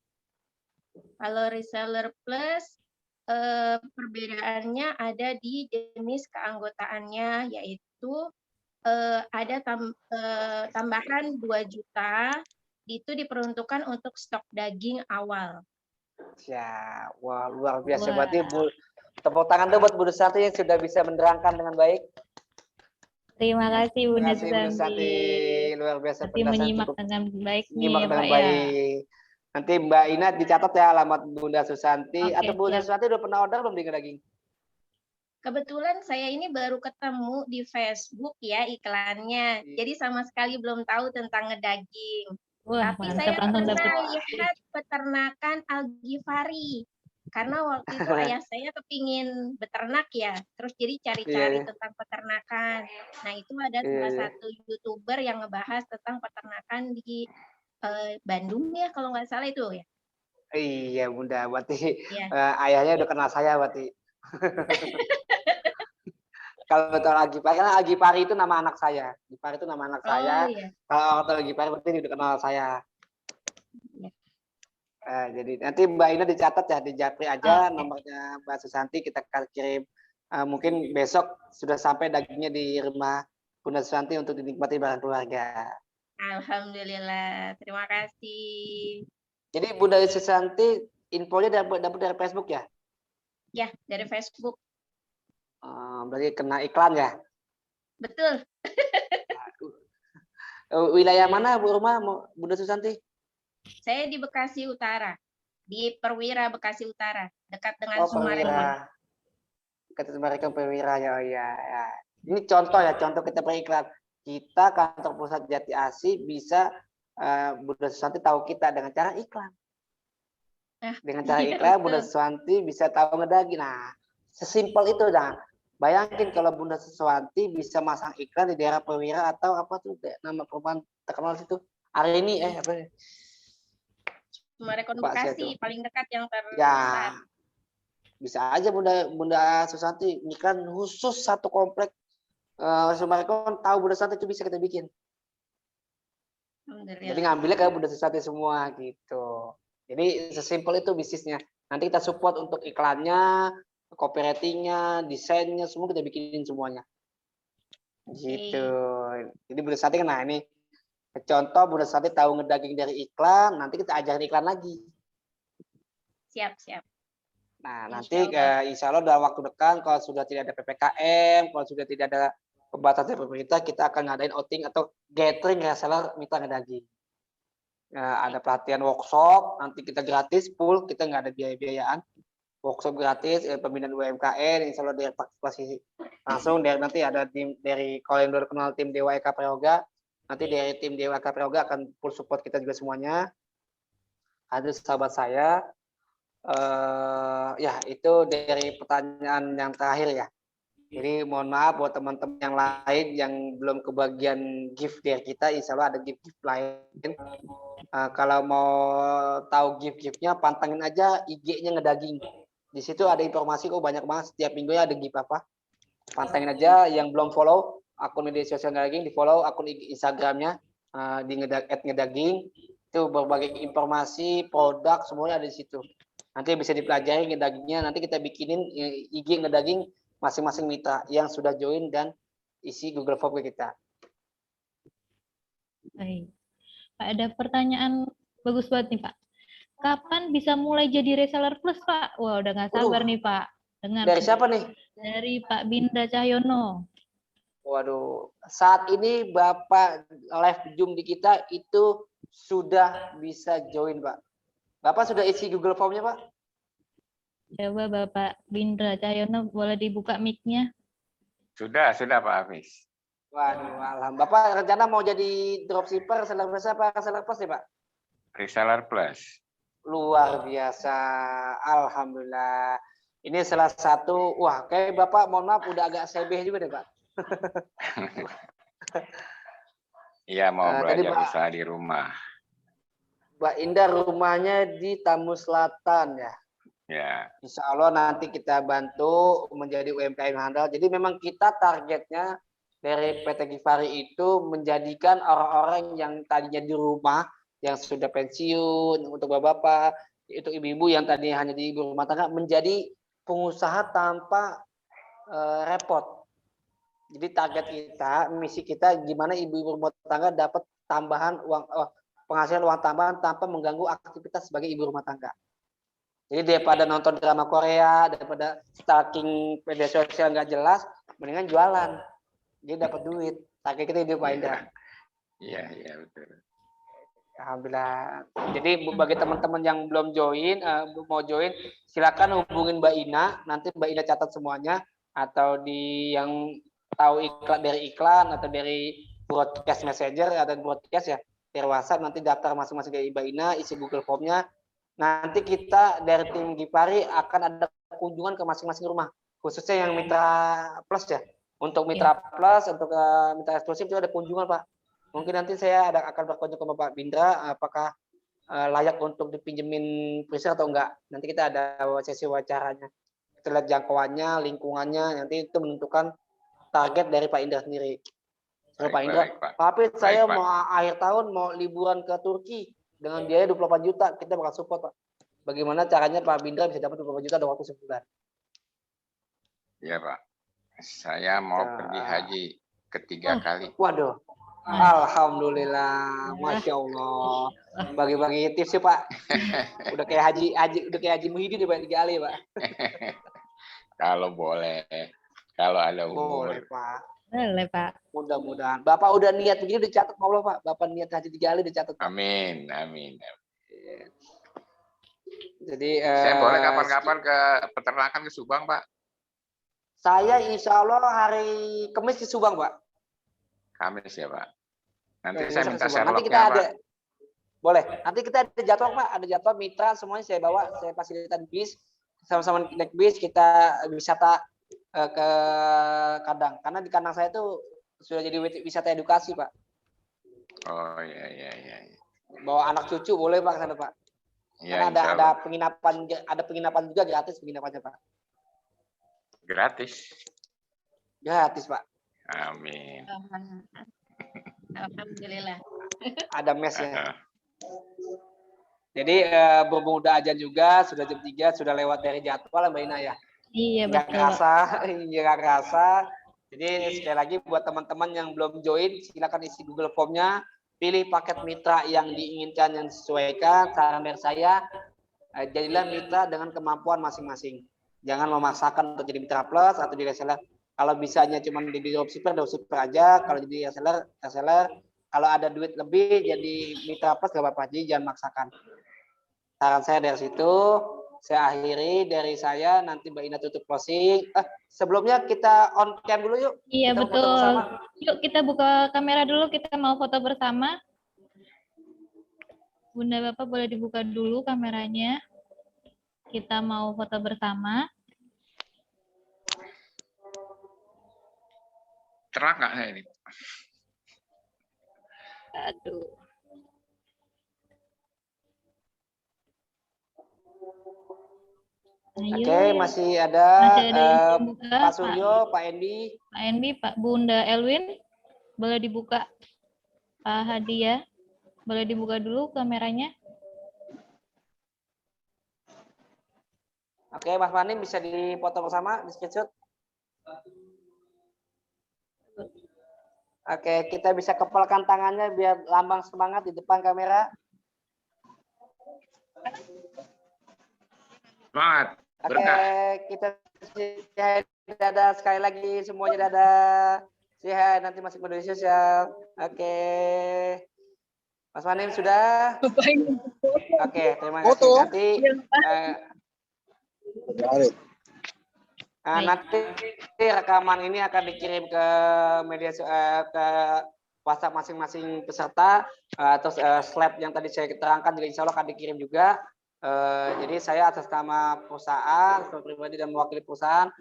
Kalau reseller plus, perbedaannya ada di jenis keanggotaannya, yaitu ada tambahan 2 juta, itu diperuntukkan untuk stok daging awal. Ya, wah luar biasa. Berarti tepuk tangan tuh buat Bunda Susanti yang sudah bisa menerangkan dengan baik. Terima kasih Bunda Susanti. Luar biasa. Nanti menyimak dengan baik nih ya, Pak ya. Nanti Mbak Ina dicatat ya alamat Bunda Susanti. Atau Bunda Susanti udah pernah order belum daging? Kebetulan saya ini baru ketemu di Facebook ya iklannya. Jadi sama sekali belum tahu tentang ngedaging. Wah, tapi saya pernah lihat peternakan Al-Ghifari. Karena waktu itu ayah saya kepingin beternak ya. Terus jadi cari-cari tentang peternakan. Nah itu ada salah satu YouTuber yang ngebahas tentang peternakan di Bandung ya kalau nggak salah itu ya. Iya Bunda, berarti ayahnya udah kenal saya berarti. Kalau tahu Al-Ghifari, karena Al-Ghifari itu nama anak saya. Ghifari itu nama anak saya. Iya. Kalau tahu Al-Ghifari berarti udah kenal saya. Ya. Jadi nanti Mbak Ina dicatat ya, di Japri aja nomornya Mbak Susanti, kita akan kirim. Mungkin besok sudah sampai dagingnya di rumah Bunda Susanti untuk dinikmati bareng keluarga. Alhamdulillah, terima kasih. Jadi Bunda Susanti infonya dapat dari Facebook ya? Ya, dari Facebook. Berarti kena iklan ya? Betul. Wilayah mana Bu rumah Bunda Susanti? Saya di Bekasi Utara, di Perwira Bekasi Utara, dekat dengan Sumarekon. Dekat Sumarekon Perwira ya. Ini contoh ya, contoh kita beriklan. Kita kantor pusat Jati Asih bisa Bunda Susanti tahu kita dengan cara iklan. Dengan cara iklan Bunda Susanti bisa tahu ngedaging. Nah, sesimpel itu dah. Bayangin kalau Bunda Susanti bisa masang iklan di daerah Perwira atau apa tuh nama perumahan terkenal situ. Hari ini apa? Sumarekon Bekasi paling dekat yang terbesar. Ya. Bisa aja Bunda Susanti iklan khusus satu komplek Sumarekon tahu Bunda Susanti itu bisa kita bikin. Jadi ngambilnya ke Bunda Susanti semua gitu. Jadi sesimpel itu bisnisnya. Nanti kita support untuk iklannya, copywriting-nya, desainnya, semua kita bikinin semuanya. Gitu. Jadi Bunda Susanti kan, nah ini contoh Bunda Susanti tahu ngedaging dari iklan, nanti kita ajarin iklan lagi. Siap. Nah, nanti insya Allah dalam waktu dekat, kalau sudah tidak ada PPKM, kalau sudah tidak ada pembatasan pemerintah, kita akan ngadain outing atau gathering reseller mitra ngedaging. Ada pelatihan workshop, nanti kita gratis, full, kita nggak ada biaya-biayaan. Workshop gratis, pembinaan UMKM, insya Allah partisipasi langsung. Nanti ada tim dari, kalau yang udah kenal tim Dewa Eka Prayoga, nanti dari tim Dewa Eka Prayoga akan full support kita juga semuanya. Ada sahabat saya, ya itu dari pertanyaan yang terakhir ya. Jadi mohon maaf buat teman-teman yang lain yang belum kebagian gift dari kita, insya Allah ada gift lain. Kalau mau tahu gift-giftnya, pantengin aja IG-nya ngedaging. Di situ ada informasi kok banyak banget, setiap minggunya ada gift apa. Pantengin aja, yang belum follow akun media sosial ngedaging, di follow akun Instagramnya. di ngedaging, itu berbagai informasi, produk, semuanya ada di situ. Nanti bisa dipelajari ngedagingnya, nanti kita bikinin IG ngedaging masing-masing mitra yang sudah join dan isi Google Form ke kita. Baik. Pak, ada pertanyaan bagus banget nih, Pak. Kapan bisa mulai jadi reseller plus, Pak? Wah, udah nggak sabar nih, Pak. Dengar. Dari siapa nih? Dari Pak Binda Cahyono. Waduh, saat ini Bapak live Zoom di kita itu sudah bisa join, Pak. Bapak sudah isi Google Form-nya, Pak? Coba Bapak Binda Cahyono boleh dibuka mic-nya. Sudah Pak Hafiz. Waduh, alhamdulillah. Bapak rencana mau jadi dropshipper, reseller plus apa reseller plus nih, Pak? Reseller plus. Luar biasa, alhamdulillah. Ini salah satu, wah kayak Bapak mohon maaf udah agak sebeh juga deh, Pak. Iya, mau tadi, belajar Pak, usaha di rumah. Mbak Indah rumahnya di Tamu Selatan ya. Ya. Insya Allah nanti kita bantu menjadi UMKM handal. Jadi memang kita targetnya dari PT Givari itu menjadikan orang-orang yang tadinya di rumah, yang sudah pensiun, untuk bapak-bapak, itu ibu-ibu yang tadinya hanya di ibu rumah tangga, menjadi pengusaha tanpa repot. Jadi target kita, misi kita, gimana ibu-ibu rumah tangga dapat tambahan uang, penghasilan uang tambahan tanpa mengganggu aktivitas sebagai ibu rumah tangga. Jadi daripada nonton drama Korea, daripada stalking media sosial nggak jelas, mendingan jualan. Jadi dapat duit. Target kita hidup, Pak Indra. Iya, betul. Alhamdulillah. Jadi bagi teman-teman yang belum join, mau join, silakan hubungin Mbak Ina. Nanti Mbak Ina catat semuanya, atau di yang tahu iklan dari iklan atau dari broadcast messenger atau broadcast ya dari WhatsApp, nanti daftar masing-masing dari Mbak Ina, isi Google Form-nya. Nanti kita dari tim Givari akan ada kunjungan ke masing-masing rumah, khususnya yang mitra plus ya. Untuk mitra plus, untuk mitra eksklusif itu ada kunjungan, Pak. Mungkin nanti saya akan berkunjung ke Bapak Bindra, apakah layak untuk dipinjemin freezer atau enggak. Nanti kita ada sesi wawancaranya. Kita lihat jangkauannya, lingkungannya, nanti itu menentukan target dari Pak Indra sendiri. Pak Indra, tapi saya mau akhir tahun mau liburan ke Turki dengan biaya 28 juta, kita bakal support, Pak. Bagaimana caranya Pak Bindra bisa dapat 28 juta dalam waktu sebulan? Iya, Pak. Saya mau pergi haji ketiga kali. Waduh. Alhamdulillah, Masya Allah. Bagi-bagi tips ya, Pak. Udah kayak Haji Muhyiddin ya, Pak, 3 kali, Pak. Kalau boleh. Kalau ada umur. Boleh, Pak. Boleh, Pak. Mudah-mudahan. Bapak udah niat begini dicatat Allah, Pak. Bapak niat haji 3 kali dicatat. Amin. Jadi saya boleh kapan-kapan ke peternakan ke Subang, Pak? Saya insya Allah hari Kamis di Subang, Pak. Kamis ya, Pak. Nanti Ya, saya minta nanti kita Sherlock-nya, ada, Pak. boleh. Nanti kita ada jadwal, Pak. Ada jadwal mitra semuanya saya bawa, saya fasilitasi bis, sama-sama naik bis, kita wisata ke kandang. Karena di kandang saya itu sudah jadi wisata edukasi, Pak. Oh iya. Bawa anak cucu boleh, Pak, ke sana, Pak. Ya, karena ada penginapan juga gratis penginapannya, Pak. Gratis, Pak. Amin. Alhamdulillah. Ada mesnya. Jadi berhubung udah ajan juga, sudah jam 3, sudah lewat dari jadwal, Mbak Ina ya. Iya, nggak betul. kerasa. Jadi sekali lagi buat teman-teman yang belum join, silakan isi Google Form-nya, pilih paket mitra yang diinginkan, yang disesuaikan. Saran dari saya, jadilah mitra dengan kemampuan masing-masing. Jangan memaksakan untuk jadi mitra plus atau jadi reseller. Kalau bisanya cuma jadi dropshipper aja. Kalau jadi reseller. Kalau ada duit lebih jadi mitra plus gak apa-apa, jadi jangan maksakan. Saran saya dari situ. Saya akhiri dari saya, nanti Mbak Ina tutup closing. Sebelumnya kita on cam dulu yuk. Iya, kita betul. Yuk kita buka kamera dulu, kita mau foto bersama. Bunda Bapak boleh dibuka dulu kameranya. Kita mau foto bersama. Terang nggak ini? Aduh. Oke, masih ada Pak Suryo, Pak Endi. Pak Endi, Pak Bunda Elwin, boleh dibuka Pak Hadiah, boleh dibuka dulu kameranya? Oke, Mas Fani bisa dipoto bersama, di screenshot. Oke, kita bisa kepalkan tangannya biar lambang semangat di depan kamera. Semangat. Oke, Berkah. kita dadah sekali lagi semuanya dadah. Sehat nanti masuk media sosial. Oke. Mas Manim sudah? Oke, terima kasih. Nanti nanti rekaman ini akan dikirim ke media ke WhatsApp masing-masing peserta atau slide yang tadi saya terangkan juga insya Allah akan dikirim juga. Jadi saya atas nama perusahaan, sebagai pribadi dan mewakili perusahaan,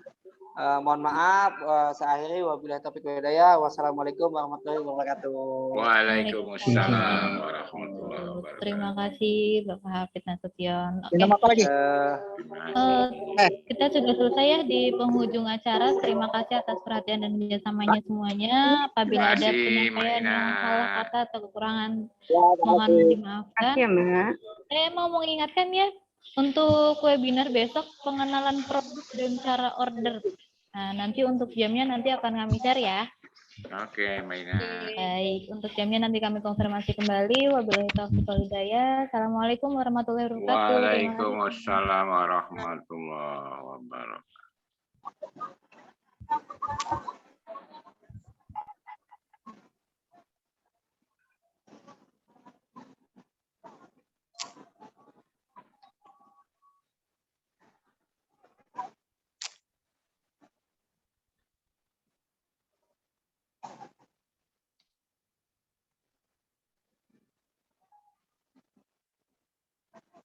mohon maaf. Saya akhiri wabillahi taufiq wal hidayah. Wassalamualaikum warahmatullahi wabarakatuh. Waalaikumsalam warahmatullahi wabarakatuh. Terima kasih Bapak Hafid Nasution. Oke. Apa lagi? Kita sudah selesai ya di penghujung acara. Terima kasih atas perhatian dan kerjasamanya semuanya. Apabila ada penyampaian yang salah kata atau kekurangan, mohon dimaafkan. Saya mau mengingatkan ya, untuk webinar besok pengenalan produk dan cara order. Nah, nanti untuk jamnya nanti akan kami share ya. Oke, Maina. Baik, untuk jamnya nanti kami konfirmasi kembali. Wabillahi taufiq wal hidayah. Assalamualaikum warahmatullahi wabarakatuh. Waalaikumsalam warahmatullahi wabarakatuh.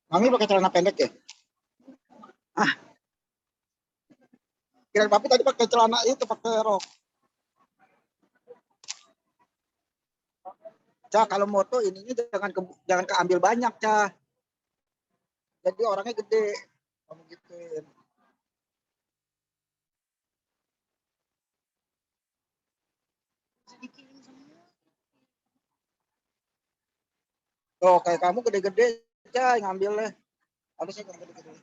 Mami pakai celana pendek ya? Kira papi tadi pakai celana itu, pakai rok. Cah, kalau moto ininya jangan keambil banyak, Cah. Jadi orangnya gede. Kamu gituin. Tuh, kayak kamu gede-gede, Cah, ngambilnya. Harusnya kamu gede-gede.